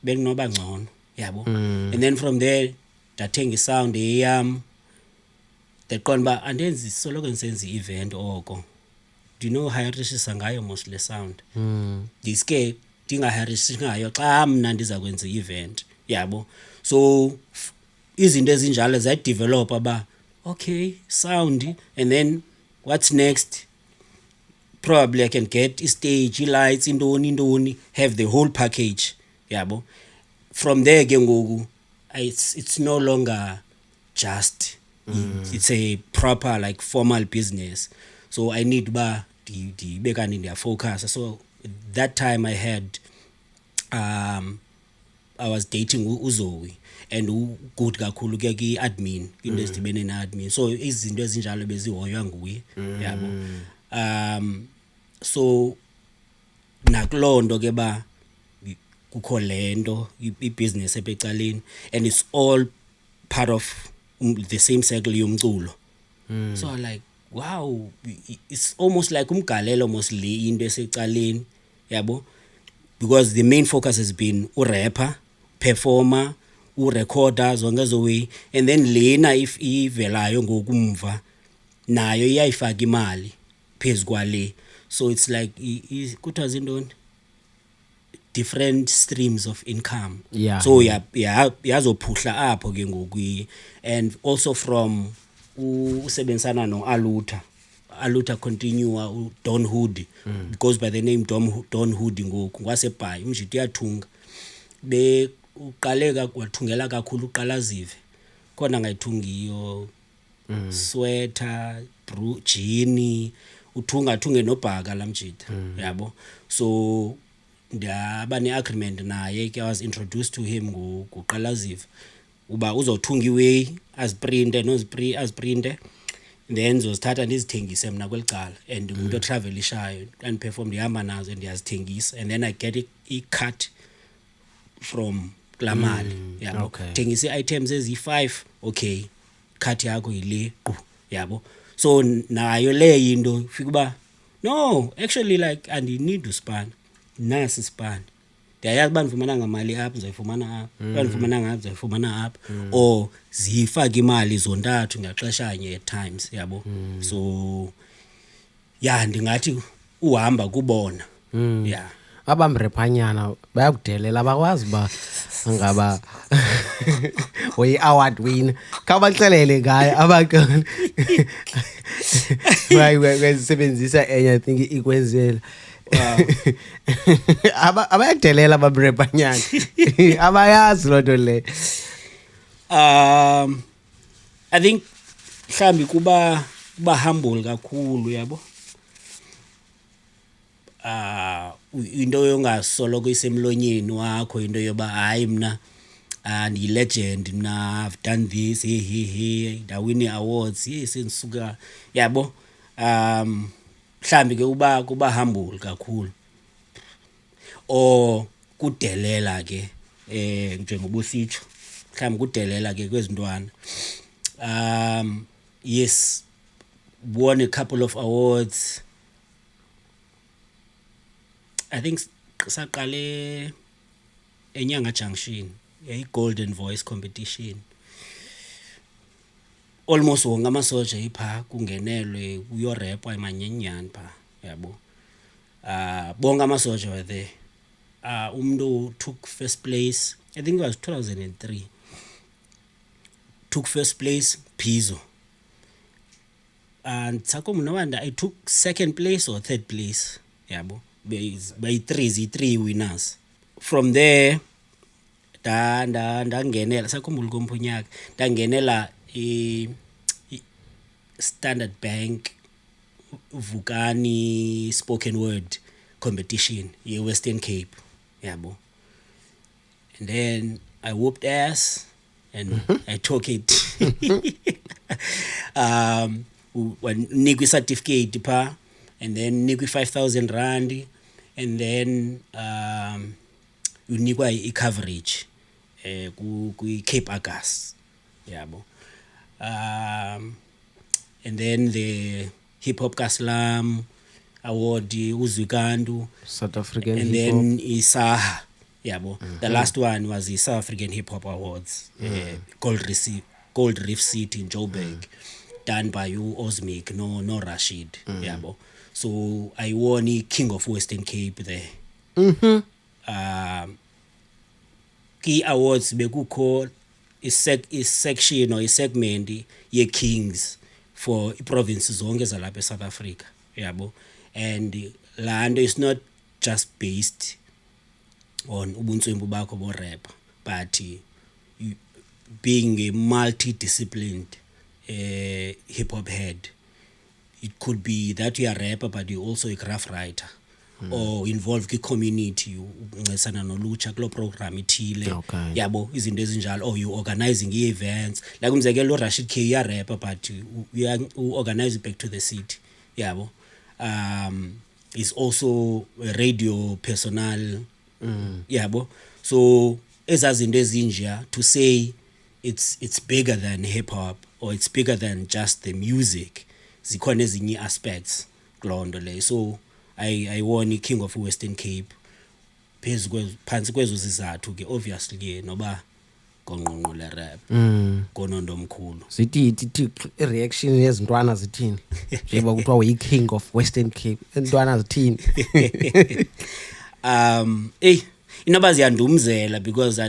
[SPEAKER 1] benginoba ngcono yabo and then from there ndathenga isound eyam qonba andenzi soloko ngisenza event oko do you know hirishisa ngayo most le sound diske dinga hirishisa ngayo xa mna ndiza kwenza event yabo so izinto ezinjalo za develop aba okay sound and then what's next probably I can get a stage lights indoni have the whole package yabo from there ke ngoku it's no longer just it's a proper like formal business so I need ba di bekani ndia focus so that time I had I was dating uZoe and good kakhulu ke ki admin into ezidibene na admin so izinto ezinjalo bezihoywa nguye yabo so nakulondo ke ba kukho lento ibusiness epecaleni and it's all part of the same circle yomculo so I like wow it's almost like umgalelo mostly into esecaleni yabo because the main focus has been urapper performer urecorder zonke zo way and then lena if ivelayo ngokumva nayo iyayifaka imali phezukwale so it's like kuthiwa zintoni different streams of income so yazophuhla apho ke ngoku and also from usebenzisana no Aluta continue Don Hood goes by the name Don Hood ngoku ngwasebhayi umjito uyathunga be uqaleka kwathungela kakhulu uqalazive khona ngayithungiyo sweater jean uthunga nobhaka lamjita yabo so ndaba neagreement naye ke was introduced to him ngoqalazive uba uzothunga iway azprinte then zozithatha ndizithengise mina kwelicala and umuntu otravelishayo and perform ndihamba nazo ndiyazithengisa and then I get a cut from klamali yabo thengisa items ezi5 okay cut yakho yile yabo so nayo le into fika ba no actually like and you need to span nasi span ndiyayazi uba ndifumana ngamali apha ndizoyifumana apha uba ndifumana ngapha ndizoyifumana apha or ziyifake imali zontathu ngaxeshanye at times yabo so ya ndingathi uhamba kubona ya
[SPEAKER 2] abamrephanyana bayakudelela abakwazi uba ngaba oyi-award winner khabaxelele ngayo abantu bayisebenzisa enye I think ikwenzela abayakudelela abamrephanyana abayazi loo nto leyo
[SPEAKER 1] I think mhlambi kuba humble kakhulu yabo into yongasoloko isemlonyeni wakho into yoba hayi mna ndi-legend mna I've done this he ndawini awards sendisuka yabo mhlambi ke kuba humble kakhulu or kudelela ke njengoba usitsho mhlambi kudelela ke kwezintwana yes won a couple of awards I think saqale eNyanga Junction Golden Voice competition almost wonke amasoja ipha kungenelwe kuyorapwa emanyenyane pha yabo bonke amasoja were there umuntu took first place I think it was 2003 took first place Pizzo and Tsako Munawanda I took second place or third place yabo by three winners from there ndangenela sakhumbula komphonyaka ndangenela Standard Bank Vukani spoken word competition Western Cape yabo and then I whooped ass and I took it nikwi certificate pa and then nikwi 5,000 rand and then unikwa i-coverage Cape Agas yabo and then the Hip Hop Kaslam award uZwikandu
[SPEAKER 2] South African
[SPEAKER 1] and
[SPEAKER 2] hip
[SPEAKER 1] then Isaha yabo the last one was the South African Hip Hop Awards Gold Reef City in Joburg done by Osmic no Rashid yabo so I won King of Western Cape there key awards bekukho section or segment ye Kings for provinces zonke zalapha eSouth Africa yabo and lando is not just based on ubuntswembu bakho bo rap but being a multidisciplined hip hop head it could be that you are a rapper but you also a graph writer or involved ki community uncesana nolutsha kulo program ithile yabo izinto ezinjalo or you organizing events like umzekelo Rashid K ya rapper but we are organize back to the city yabo is also a radio personnel yabo so ezazinto ezinja to say it's bigger than hip hop or it's bigger than just the music zikhona ezinye aspects kulondo le so I won King of Western Cape phansi kwezo zizathu ke obviously ke noba gonqonqo le rap gonondo omkhulu
[SPEAKER 2] zithi reaction yezintwana zithini njengoba kuthiwa uyi King of Western Cape intwana zithini
[SPEAKER 1] inoba ziyandumzela because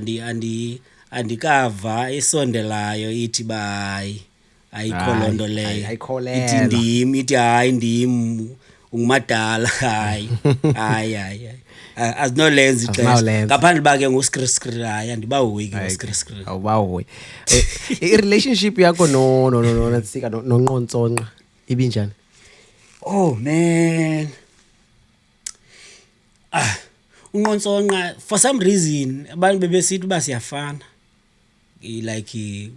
[SPEAKER 1] andikava isondelayo ithi bayi ayikholondo leyo ithi ndim ithi hayi ndim ungumadala hayi azino lens ixesha ngaphandle bake nguskrskr hayi andibawuweki nguskrskr
[SPEAKER 2] awubawoyi i-relationship yakho no natsika noNqontsonqa ibinjani
[SPEAKER 1] oh man uNqontsonqa for some reason abantu bebesithi basiyafana like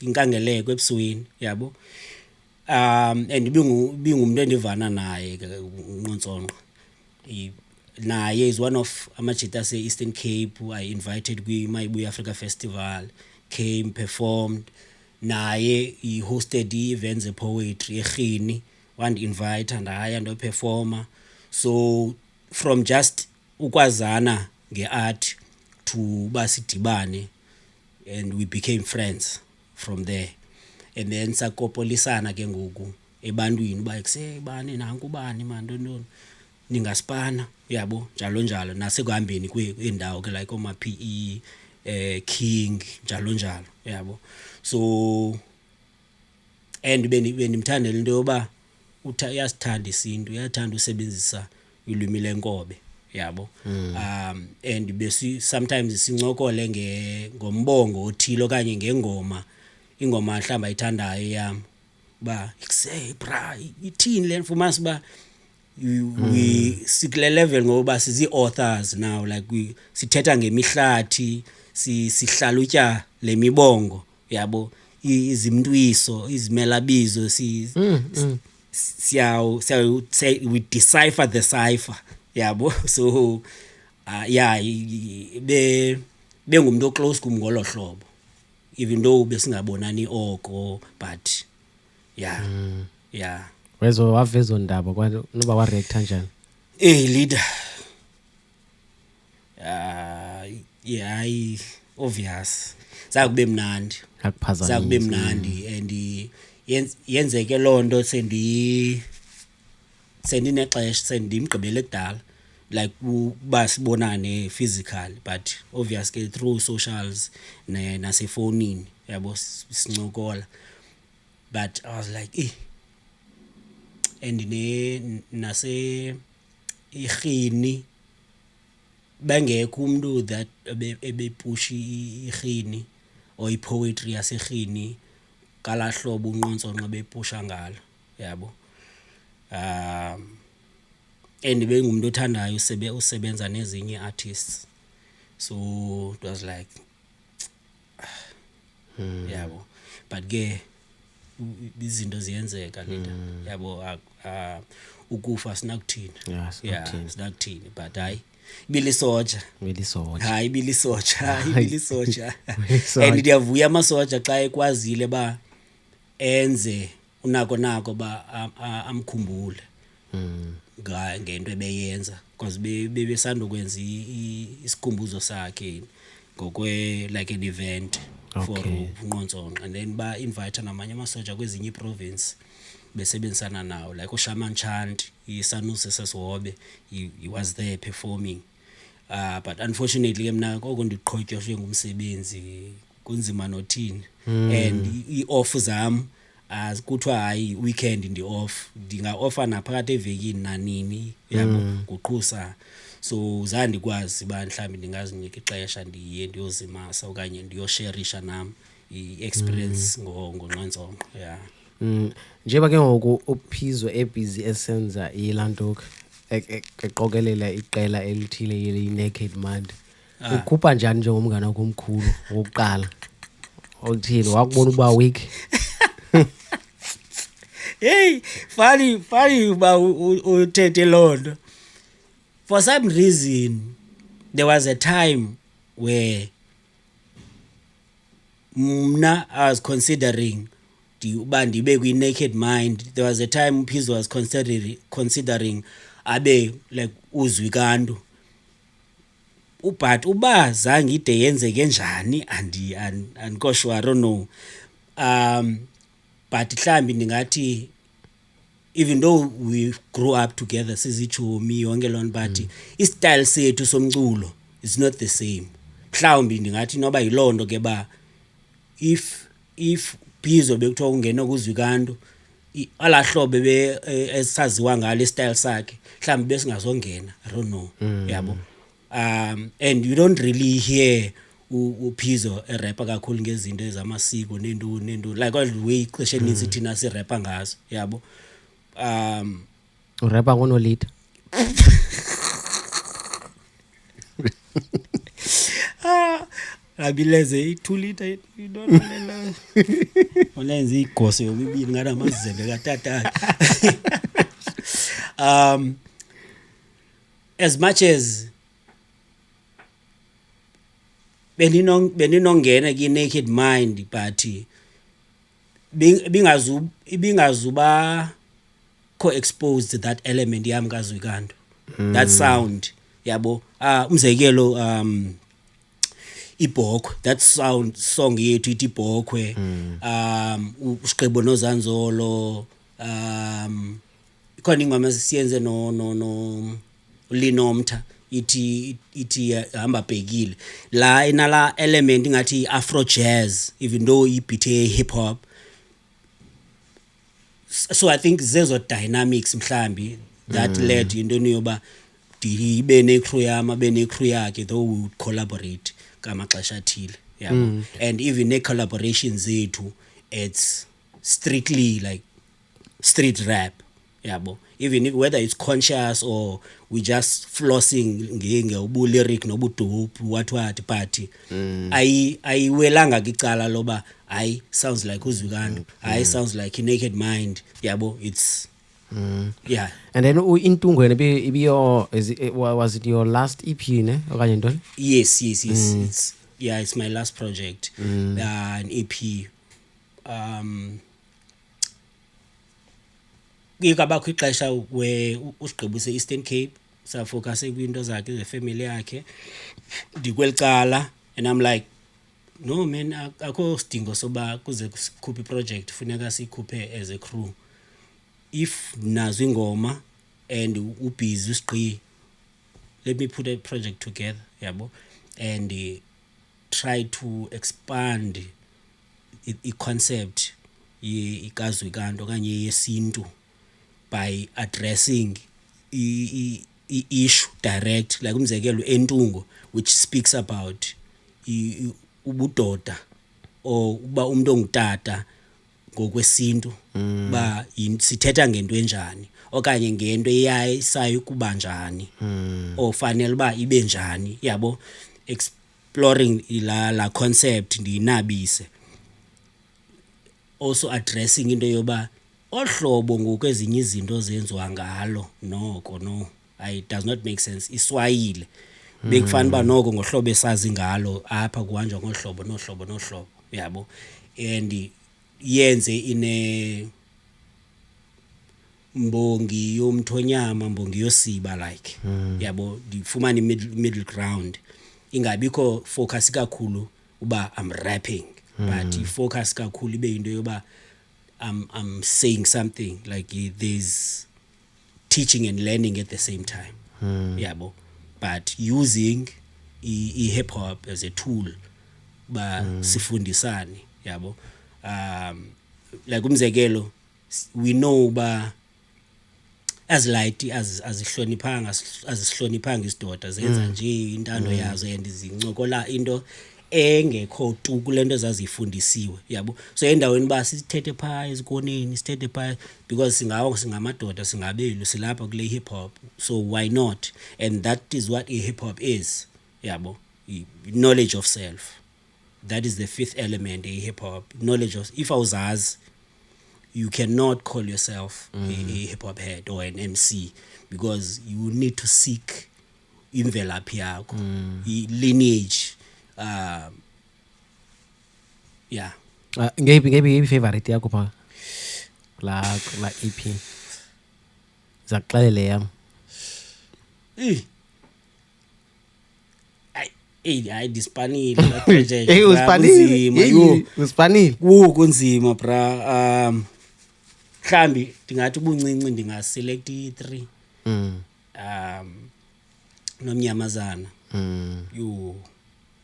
[SPEAKER 1] inkangeleko ebusweni yabo and bingumuntu endivana naye uNqontsonqa naye is one of amajita ase Eastern Cape I invited kwi Mayibuya Africa Festival came performed naye he hosted events of poetry eGhini want invite and I and performer so from just ukwazana ngeart to basidibane, and we became friends from there. And then sakopolisana ke ngoku ebantwini uba kusebani nanku ubani mantoni ningasipana yabo njalo njalo, nasekuhambeni kweendawo ke like oma PE King njalo njalo yabo. So and bendimthandela into yoba uyasithanda isintu, uyathanda usebenzisa ulwimi lenkobe yabo. And sometimes sincokole ngombongo othile okanye ngengoma, ingoma mhlawumbi ayithandayo yam ba say bra ithini le fumanisa ba sikule level ngoba sizi-authors now, like sithetha ngemihlathi, sihlalutya le mibongo yabo, izimntwiso, izimelabizo, we decipher the cipher yabo. So yeah, bengumuntu oclose kum ngolo hlobo, even though besingabonani oko, but yeah. Yeah.
[SPEAKER 2] Wezo wavezo ndaba noba wareact njani?
[SPEAKER 1] Leader. Yeah, obvious. Zakube mnandi.
[SPEAKER 2] Akuphazamisa.
[SPEAKER 1] Zakube mnandi and yenzeke lonto sendinexesha sendimgqibele kudala, like uba sibonane physical, but obvious ke through socials nasefonini yabo sincokola. But I was like and nase ikhini bengekho umuntu that ebepush ikhini or ipoetry yasekhini kala hlobo unqontsonqa bepusha ngalo yabo. And bengumuntu othandayo usebenza nezinye artists, so it was like yabo. But ke izinto ziyenzeka leta yabo, ukufa sinakuthini. Yeah, sinakuthini, but hayi bilisoja hayi bilisoja and ndiyavuya amasoja xa ekwazile ba enze unako ba amkhumbule ngento ebeyenza, because bebesandokwenza isikhumbuzo sakhe ngokwe like an event for uNqontsonqa, and then ba invite namanye amasoja kwezinye iprovince besebenzisana nawo, like uShaman Chant, iSanuse Sesihobe, he was there performing. But unfortunately ke mina koko ndiqhotywa ngumsebenzi kunzima nothini, and i-off zam kuthiwa hayi weekend ndi-off, ndinga-offa naphakathi evekini nanini yabo kuqhusa. So zandikwazi ba mhlawumbi ndingazinika ixesha ndiye ndiyozimasa okanye ndiyosherisha nam i-experience ngoNqontsonqa. Yeah.
[SPEAKER 2] Njengoba ke ngoku uPhizo ebusy esenza ilanto eqokelela iqela elithile ye-Naked Mind, ukhupha njani njengomngane wakho omkhulu wokuqala othile wakubona uba weak?
[SPEAKER 1] Hey, funny uba uthethe lonto. For some reason there was a time where mna I was considering uba ndibe kwi-Naked Mind. There was a time Phizo was considering abe like uZwikanto, but uba zange ide yenzeke njani andiko sure, I don't know. But mhlambi ndingathi even though we grew up together sizichomi yonke loo nto, but istyle sethu somculo is not the same. Mhlawumbi ndingathi noba yiloo nto ke ba if Phizo bekuthiwa ungena kuZwikanto ala hlobo esaziwa ngalo istyle sakhe, mhlawumbi besingazongena, I don't know. Yabo. And you don't really hear uPhizo erapper kakhulu ngezinto ezamasiko nento like all the way ixesha elinintsi thina sirapper ngazo yabo.
[SPEAKER 2] Urapper ngonolita.
[SPEAKER 1] Abileze i2 liter idonela olenza igose yomibili ngana amazembe katata. As much as beninongena ki-Naked Mind, but ibingazuba co-exposed that element yam kaZwikanto, that sound yabo. umzekelo ibhokhwe, that song yethu ithi ibhokhwe, usiqebo nozanzolo, ikhona ingoma siyenze no Linomtha ithi hamba bhekile la inala element ngathi afro jazz, even though ibeat hip hop. So I think zezo dynamics mhlambi that led intoni yoba ibe ne crew yami abe ne crew yakhe, though we would collaborate ngamaxesha athile, yabo. And even ne collaborations zethu, it's strictly like street rap, yabo. Even if, whether it's conscious or we just flossing ubu lyric nobu dope what party, ayiwelanga kicala loba sounds like uZwikando, sounds like Naked Mind, yabo. It's yeah.
[SPEAKER 2] And then Intungo was it your last EP ne okanye ntoni?
[SPEAKER 1] Yes. It's my last project. An EP. Ngikabakho ixesha we usigqibuse Eastern Cape, sa focus kwinto zakhe ze family yakhe ndikwelicala, and I'm like, no man, akho sidingo soba kuze sikhuphe project, funeka sikhuphe as a crew. If nazo ingoma and ubusy usiqi, let me put a project together, yabo, and try to expand the concept ikazwikando kanye yesintu by addressing issue direct, like umzekelo Entungo, which speaks about ubudoda or uba umuntu ongutata ngokwesintu, ba sithetha ngento enjani okanye ngento eyayisayo kuba njani, ofanele ba ibe njani, yabo. Exploring la concept ndinabise, also addressing into yoba ohlobo ngokwezinye izinto zenziwa ngalo noko it does not make sense, iswayile. Bekufana ba noko ngohlobo esazi ngalo apha kuhanjwa ngohlobo nohlobo, yabo. And yenze ine mbongi yomthonyama, mbongi yosiba, like, yabo, ndifumana middle ground, ingabikho focus kakhulu uba I'm rapping, but focus kakhulu ibe into yoba I'm saying something, like there's teaching and learning at the same time, yabo, but using hip hop as a tool ba sifundisane, yabo. Like umzekelo, we know ba as light azihloniphanga isidoda zenza nje intando yazo and zincokola into engekho tu kulento ezazifundisiwe, yabo. So endaweni ba sithethe pha ezikoneni, sithethe pha, because singamadoda, singabelu, silapha kule hip hop, so why not? And that is what hip hop is, yabo. Knowledge of self. That is the fifth element in hip hop. Knowledge of, if awuzazi, you cannot call yourself a hip hop head or an MC, because you need to seek imvelaphi yakho, lineage. Yeah.
[SPEAKER 2] Ngeyiphi favorite yakho pha la EP? Zakuxelele yami.
[SPEAKER 1] Hayi dispanile la project.
[SPEAKER 2] Uspanile.
[SPEAKER 1] Kunzima bra. Mhlambi ndingathi ubuncinci ndingaselect 3. Nomnyamazana.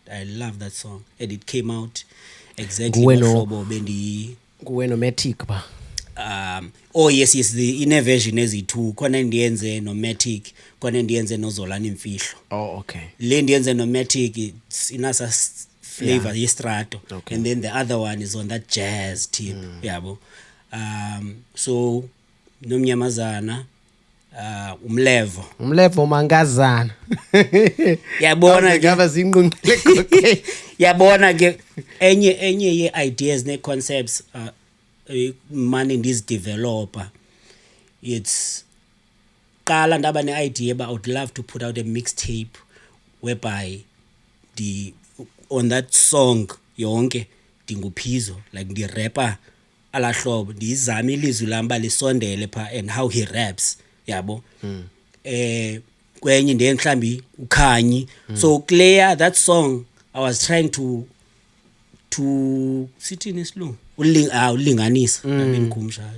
[SPEAKER 1] I love that song, and it came out exactly ngohlobo bendi
[SPEAKER 2] kuwena Matic ba.
[SPEAKER 1] Oh yes, the inner version ezi2 khona ndiyenze no Matic, khona ndiyenze no Zolani Mfihlo.
[SPEAKER 2] Oh okay.
[SPEAKER 1] Le ndiyenze no Matic, it's inasa flavor yestrato, okay. And then the other one is on that jazz tip, yabo. So nomnyamazana, umlevo
[SPEAKER 2] mangazana.
[SPEAKER 1] Yabona
[SPEAKER 2] ngaba zinqunqele.
[SPEAKER 1] Yabona ke enye ye ideas ne concepts money this developer, it's qala ndaba ne idea, but I would love to put out a mixtape whereby on that song yonke ndinguphizo, like ndi rapper ala hlobo, ndizama ilizwi lamba lisondele pha and how he raps, yabo. kwenye ndiye mhlambi ukhanyi so clear that song I was trying to sithini isilungu ulinganisa ngikhumsha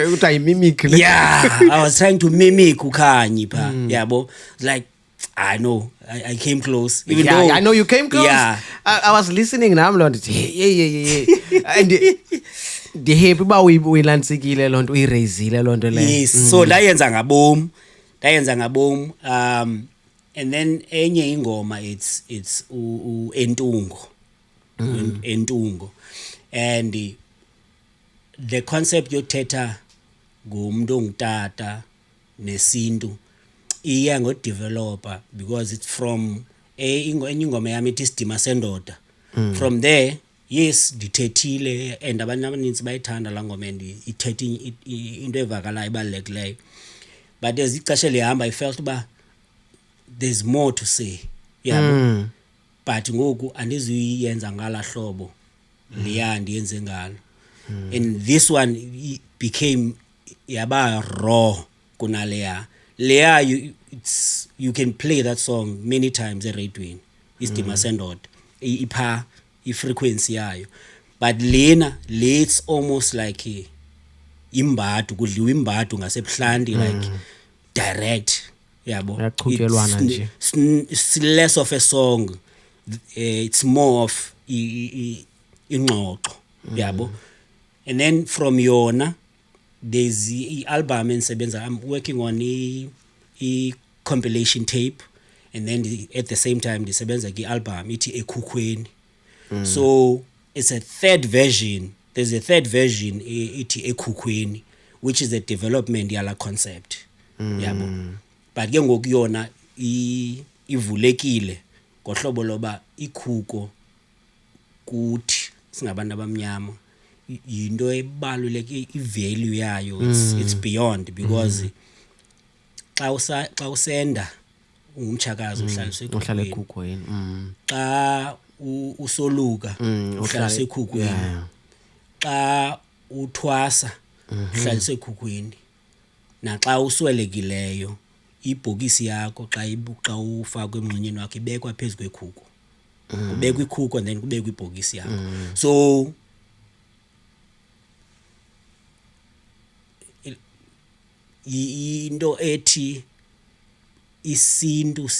[SPEAKER 2] ukuthi ayimimic
[SPEAKER 1] yeah I was trying to mimic ukhanyi pha yabo like I know I came close even
[SPEAKER 2] yeah,
[SPEAKER 1] though
[SPEAKER 2] I know you came close.
[SPEAKER 1] yeah
[SPEAKER 2] I was listening nami lo nto yeah and the happy ba uyilansikile lo nto uyiraisile lo nto le
[SPEAKER 1] yes so ndayenza ngabom and then enye ingoma it's entungo entungo and the concept yothetha ngomuntu ongutata nesintu iya ngo developer because it's from enye ingoma yami ithi Sidima Sendoda from there yes dithethile and abantu abaninzi bayithanda la ngoma and ithethi into evakalayo ibalulekileyo but as ixesha lihamba I felt ba there's more to say yeah but ngoku andizuyenza ngala hlobo liya ndiyenze ngalo and this one became yaba raw kunaleya leya you can play that song many times eradioini Sidima Sendoda ipha frequency yayo but lena let's almost like imbadu kudliwa imbadu ngasebuhlanti like direct yabo
[SPEAKER 2] yaqhutyelwana nje
[SPEAKER 1] it's less of a song it's more of ingxoxo yabo and then from yona there's the album ensebenza I'm working on a compilation tape and then at the same time disebenza ki album ithi Ekhukhweni so it's a third version there's a third version ithi Ekhukhweni which is a development yala concept yabo but ke ngokuyona ivulekile ngohlobo loba ikhuko kuthi singabantu abamnyama into ebaluleke ivalue yayo it's beyond because xa usenda ungumchakazi uhlala
[SPEAKER 2] ekhukhweni
[SPEAKER 1] xa usoluka uhlala sekhukhweni xa uthwasa uhlala sekhukhweni naxa uswelekileyo ibhokisi yakho xa ufaka emngxunyeni wakhe ibekwa phezulu kwekhuko kubekwa ikhuko and then kubekwa ibhokisi yakho so into ethi isintu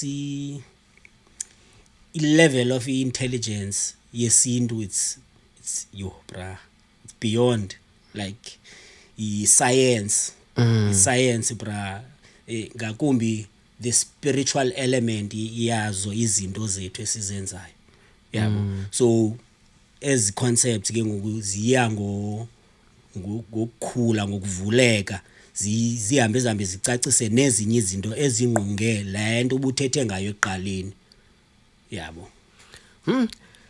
[SPEAKER 1] level of intelligence yesintu it's it's beyond like science science bra ngakumbi the spiritual element yazo izinto zethu esizenzayo yabo so as concepts ke ngoku ziya ngokukhula ngokuvuleka zihambe zicacise nezinye izinto ezingqunge lento ubuthethe ngayo eqaleni yabo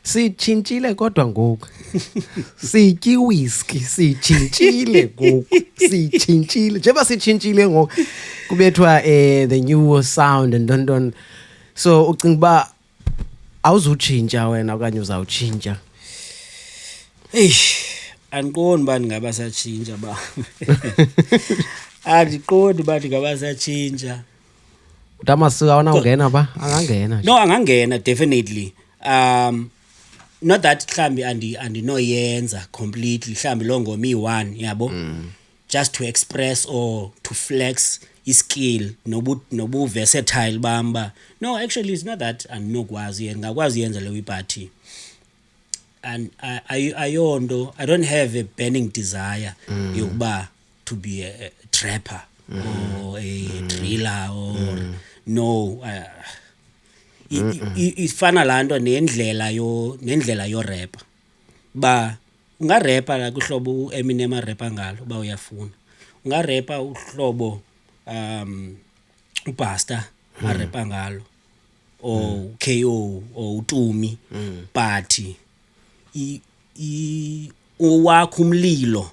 [SPEAKER 2] sitshintshile kodwa ngoku sityi whisky sitshintshile ngoku sitshintshile njengoba sitshintshile ngoku kubethwa the new sound and don't so ucinga uba awuzutshintsha wena okanye uzawutshintsha
[SPEAKER 1] andiqondi uba ndingaba satshintsha ba andiqondi uba ndingaba satshintsha
[SPEAKER 2] uTamasika awunawungena ba angangena
[SPEAKER 1] no angangena definitely not that mhlambi andinoyenza completely mhlambi lo ngoma i1 yabo just to express or to flex iskill nobu versatile bamba no actually it's not that andinokwazi ngakwazi yenza leyo party and ayondo I don't have a burning desire yokuba to be a trapper or a driller or no ifana lanto nendlela yo rap ba ungarepa la kuhlobo Eminem arapa ngalo ba uyafuna ungarepa uhlobo uBusta arapa ngalo o KO o uTumi but owakho umlilo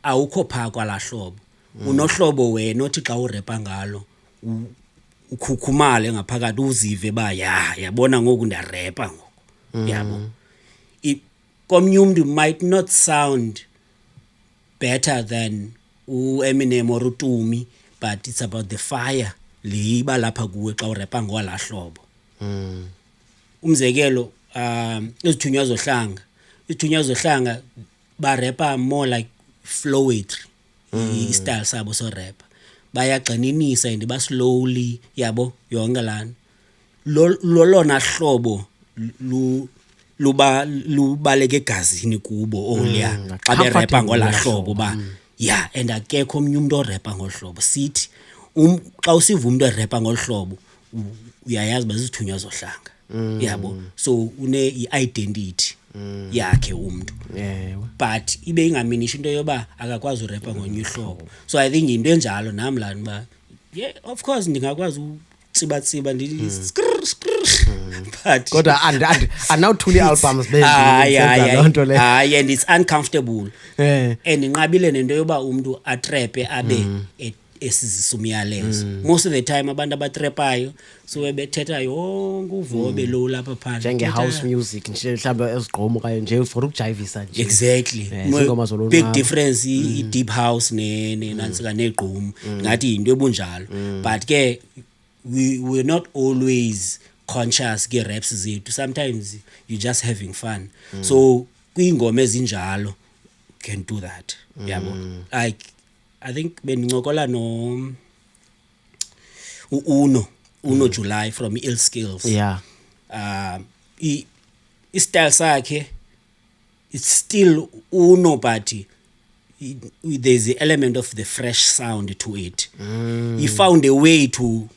[SPEAKER 1] awukho pha kwalahlobo unohlobo wena othi xa urepa ngalo ukhukhumale ngaphakathi uzive ba yabona ngoku ndiyarepa ngoku yabo komnye umuntu might not sound better than uEminem or uTumi but it's about the fire liba lapha kuwe xa urepa ngola hlobo. Umzekelo izithunywa zohlanga ba repa more like flowetry style sabo so rap bayagxininisa and ba slowly yabo yonke lana lolona hlobo lubaleke egazini kubo oliya xa berepa ngola hlobo ba yeah and akekho omnye umuntu orepa ngohlobo sithi xa usiva umuntu orepa ngohlobo uyayazi bazithunywa zohlanga yabo so une identity yakhe umuntu but ibe ingaminisha into yoba akakwazi urepa ngonye uhlobo so I think into enjalo nami lana ba yeah of course ndingakwazi utsibatsiba but
[SPEAKER 2] kodwa anawuthuli albums benza lonto le
[SPEAKER 1] and it's uncomfortable and inqabile nento yoba umuntu atrepe abe esizisa umyalezo most of the time abantu abatrepayo so bethetha yonke uvobe lo lapha phandle
[SPEAKER 2] njenge house music nje mhlawumbe ezigqomo kanye nje for ukujayivisa nje
[SPEAKER 1] exactly big difference i deep house nansika negqomo ngathi into ebunjalo but ke we're not always conscious ke raps zethu sometimes you just having fun so kwingoma ezinjalo can do that yabo like I think bengincokola no Uno July from Ill Skills
[SPEAKER 2] yeah
[SPEAKER 1] I style sakhe it's still Uno but there's the element of the fresh sound to it he found a way to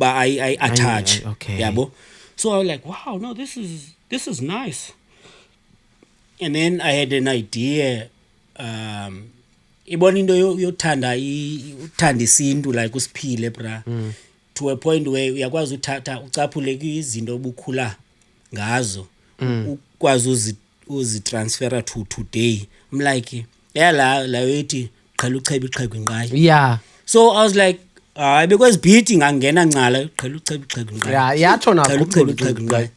[SPEAKER 1] I attach
[SPEAKER 2] okay.
[SPEAKER 1] yabo so I was like wow no this is nice and then I had an idea ibona into yothanda isintu like usiphile bra to a point where uyakwazi uthatha ucaphule izinto obukhula ngazo ukwazi uzitransfera to today I'm like yeah la wethi qhela uchebe iqhegu inqayi
[SPEAKER 2] yeah
[SPEAKER 1] so I was like because beating ngangena ncala qhela uchebe iqhegu inqayi
[SPEAKER 2] yeah yatsho na
[SPEAKER 1] qhela uchebe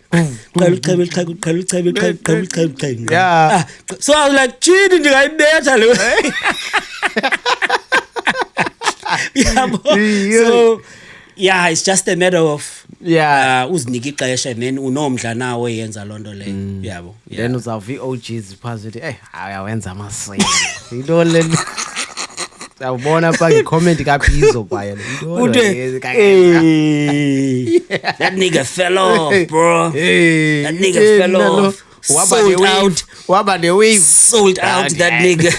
[SPEAKER 2] yeah
[SPEAKER 1] so I was like chini ndingayibetha le so yeah it's just a matter of uzinika ixesha then unomdla nawe yenza lonto le yabo
[SPEAKER 2] then uzawuva OGs positive ayawenza amasiko into le awubona pha nge-comment kaphizo phaya
[SPEAKER 1] that nigga fell off bro that nigga fell off
[SPEAKER 2] waba ne-wave
[SPEAKER 1] sold out that nigga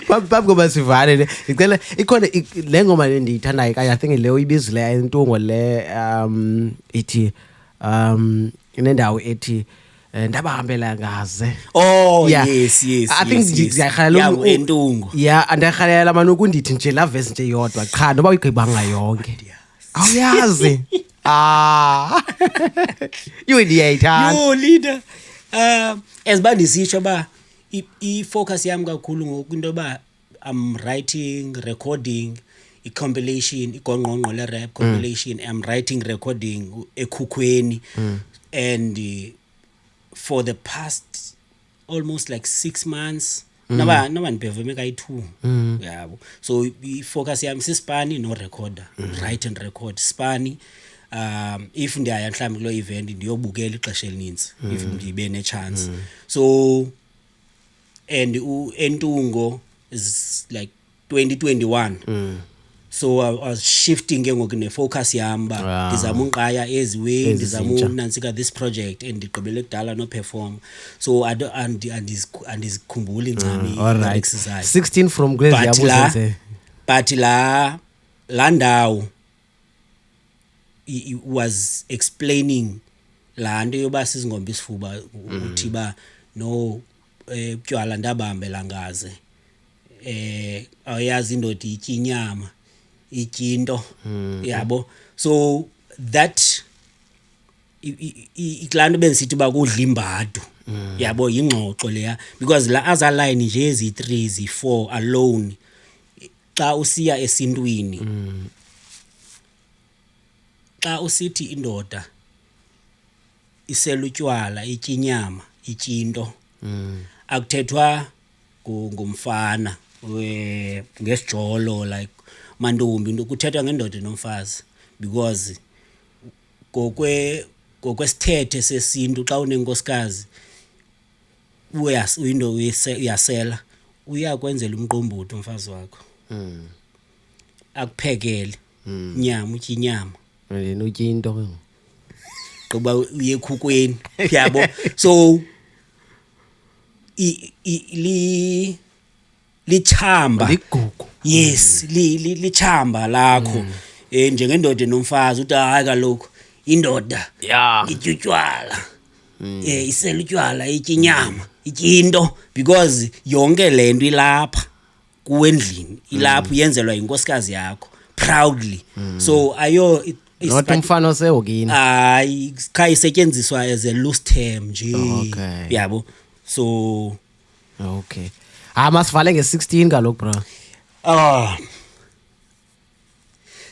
[SPEAKER 2] phambi koba sivane le ngicela ikhona le ngoma le ndiyithandayo I think leyo ibizile intungo le ithi inendawo ethi ndabahambela ngaze
[SPEAKER 1] yes
[SPEAKER 2] I think ndiyakhalela
[SPEAKER 1] entungo
[SPEAKER 2] andiyakhalela manje ukundithi nje la verse nje yodwa qha noba uyigqibanga yonke awuyazi you ndiyayithanda
[SPEAKER 1] yo leader as bandisitsho ba i-focus yami kakhulu ngokunto ba I'm writing recording i-compilation igongqongqo le rap compilation I'm writing recording ekhukhweni and for the past almost like 6 months naba nibeveme kayi2 yabo so i-focus yami sispani no recorder write and record spani if ndiyaya mhlawumbe kulo event ndiyobukela ixesha elininzi if ndibe ne chance so and entungo is like 2021 so I was shifting ke ngoku ne focus yami ba ndizama unqaya eziwe ndizama unansika this project and ndigqibele kudala no perform so andizikhumbuli ncami
[SPEAKER 2] exercise 16 from Grace yabuze
[SPEAKER 1] but la ndawo was explaining la nto yoba sizingomba isifuba uthi ba no utywala ndabambela ngaze awuyazi indoda itya inyama ityinto yabo so that iklanto bengisithi bakudla imbadu yabo ingxoxo leya because la other line nje ezi3 ezi4 alone xa usiya esintwini xa usithi indoda iselutywala itya inyama ityinto akuthethwa ngumfana ngesijolo like mantombi kuthethwa ngendoda nomfazi because ngokwesithethe sesintu xa unenkosikazi uyasela uyakwenzela umqombothi umfazi wakho akuphekele inyama utya inyama
[SPEAKER 2] and utya into
[SPEAKER 1] qoba uye ekhukweni yabo so lichamba
[SPEAKER 2] ligugu
[SPEAKER 1] yes lichamba lakho njengendoda nomfazi uthi hayi kaloku indoda ityutywala isela utywala itya inyama itya into because yonke lento ilapha kuwendlini ilapha uyenzelwa inkosikazi yakho proudly so ayo
[SPEAKER 2] not umfana osehokini
[SPEAKER 1] hayi kha isetyenziswa as a loose term nje
[SPEAKER 2] Okay.
[SPEAKER 1] yabo so
[SPEAKER 2] okay masivale nge-16 kaloku bro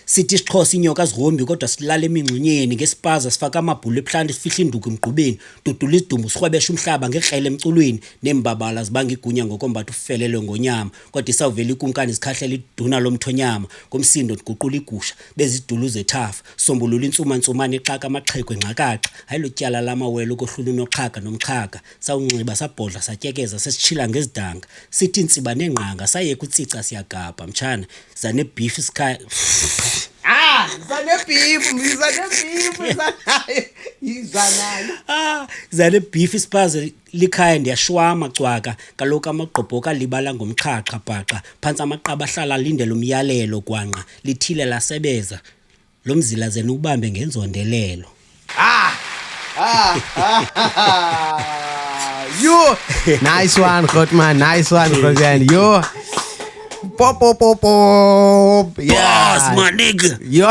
[SPEAKER 1] sithi isixhosa inyoka azihombi kodwa silala emingxunyeni ngesipaza sifaka amabhulu ebuhlanti sifihla induku emgqubeni dudula isidumbu sirhwebesha umhlaba ngekrele emculweni nembabala zibanga igunya ngokombatha ufelelwe ngonyama kodwa isawuvela ikumkani zikhahlela iduna lomthonyama ngomsindo diguqula igusha bezidulu zethafa sombulula intsuma-ntsumane ixaka amaxhego engxakaxa hayi lo tyala lamawele okohlula unoxhaga nomxhaga sawunxiba sabhodla satyekeza sesitshila ngezidanga sithi intsiba nengqanga sayeka utsica siyagabha mtshana zanebhifi isikhaya zane beef isipaze likhaya ndiyashwama cwaka kaloku amagqobhoka libala ngomxhaxha bhaxa phantsi amaqaba ahlala alindele umyalelo gwanqa lithile lasebeza lo mzila zena ubambe ngenzondelelo
[SPEAKER 2] yo nice one Grootman nice one Grootman yo pop
[SPEAKER 1] boss my nigga
[SPEAKER 2] yo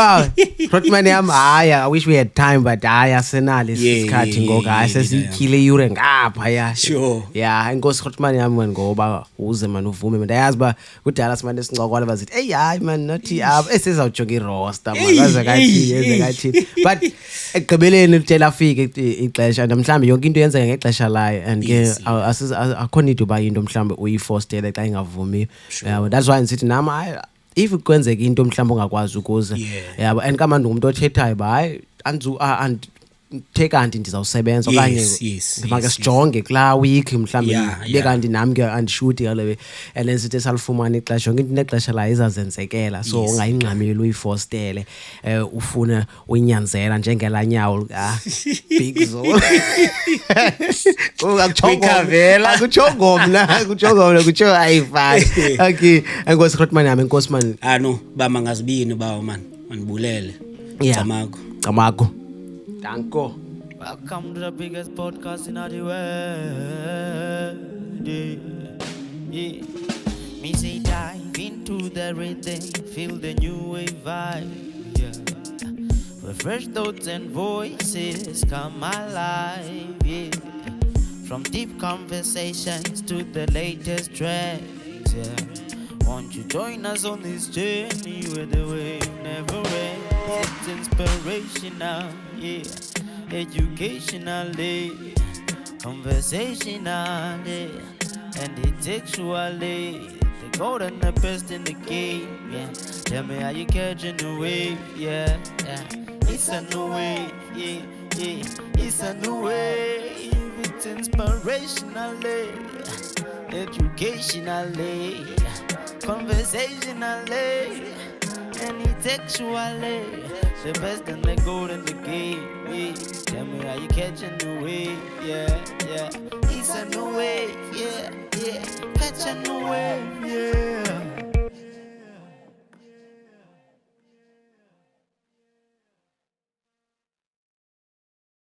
[SPEAKER 2] Grootman yam I wish we had time but asenalo isikhathi ngoku sesityile iure ngapha ya
[SPEAKER 1] Sure.
[SPEAKER 2] yeah inkosi Grootman yam ngoba uze man uvume man ayazi ba kudala simane sincokola bazithi hey hayi man nathi esizawujonga iroster makaze kathi but ekugqibeleni litshela afike ixesha mhlambe yonke into yenzeka ngexesha layo and ke akho need uba into mhlambe uyifostele xa ingavumi that's why nsithi nami if kwenzeka into mhlawumbe ongakwazi ukuze yabo and kamanje umuntu othethayo ba hayi kanti ndizawusebenza okanye ngifake sijonge kula week mhlawumbe bekanti nami ke andishuti kalobe and then sithi salifumana ixesha yonke into nexesha la izazenzekela so ungayingxameli uyifostele ufuna uyinyanzela njengelanyawo big zone akuchongomna kucho ayifani okay enkosi Grootman yami enkosi man
[SPEAKER 1] no bama ngazibini bawo man manibulele
[SPEAKER 2] Camako Danko.
[SPEAKER 4] Welcome to the biggest podcast in the world. Yeah. Me say dive into the rhythm, feel the new wave vibe. Yeah. Where fresh thoughts and voices come alive. Yeah. From deep conversations to the latest trends. Yeah. Won't you join us on this journey where the wave never ends? It's inspirational, yeah, educationally, conversationally, and intellectually. The gold and the best in the game, yeah. Tell me how you catching the wave, yeah. It's a new wave, yeah. It's a new wave. It's inspirationally, educationally, conversationally, and intellectually. The best and the gold in the game, yeah. Tell me how you catching the wave, yeah. It's a new wave, yeah. Catch a new wave, yeah.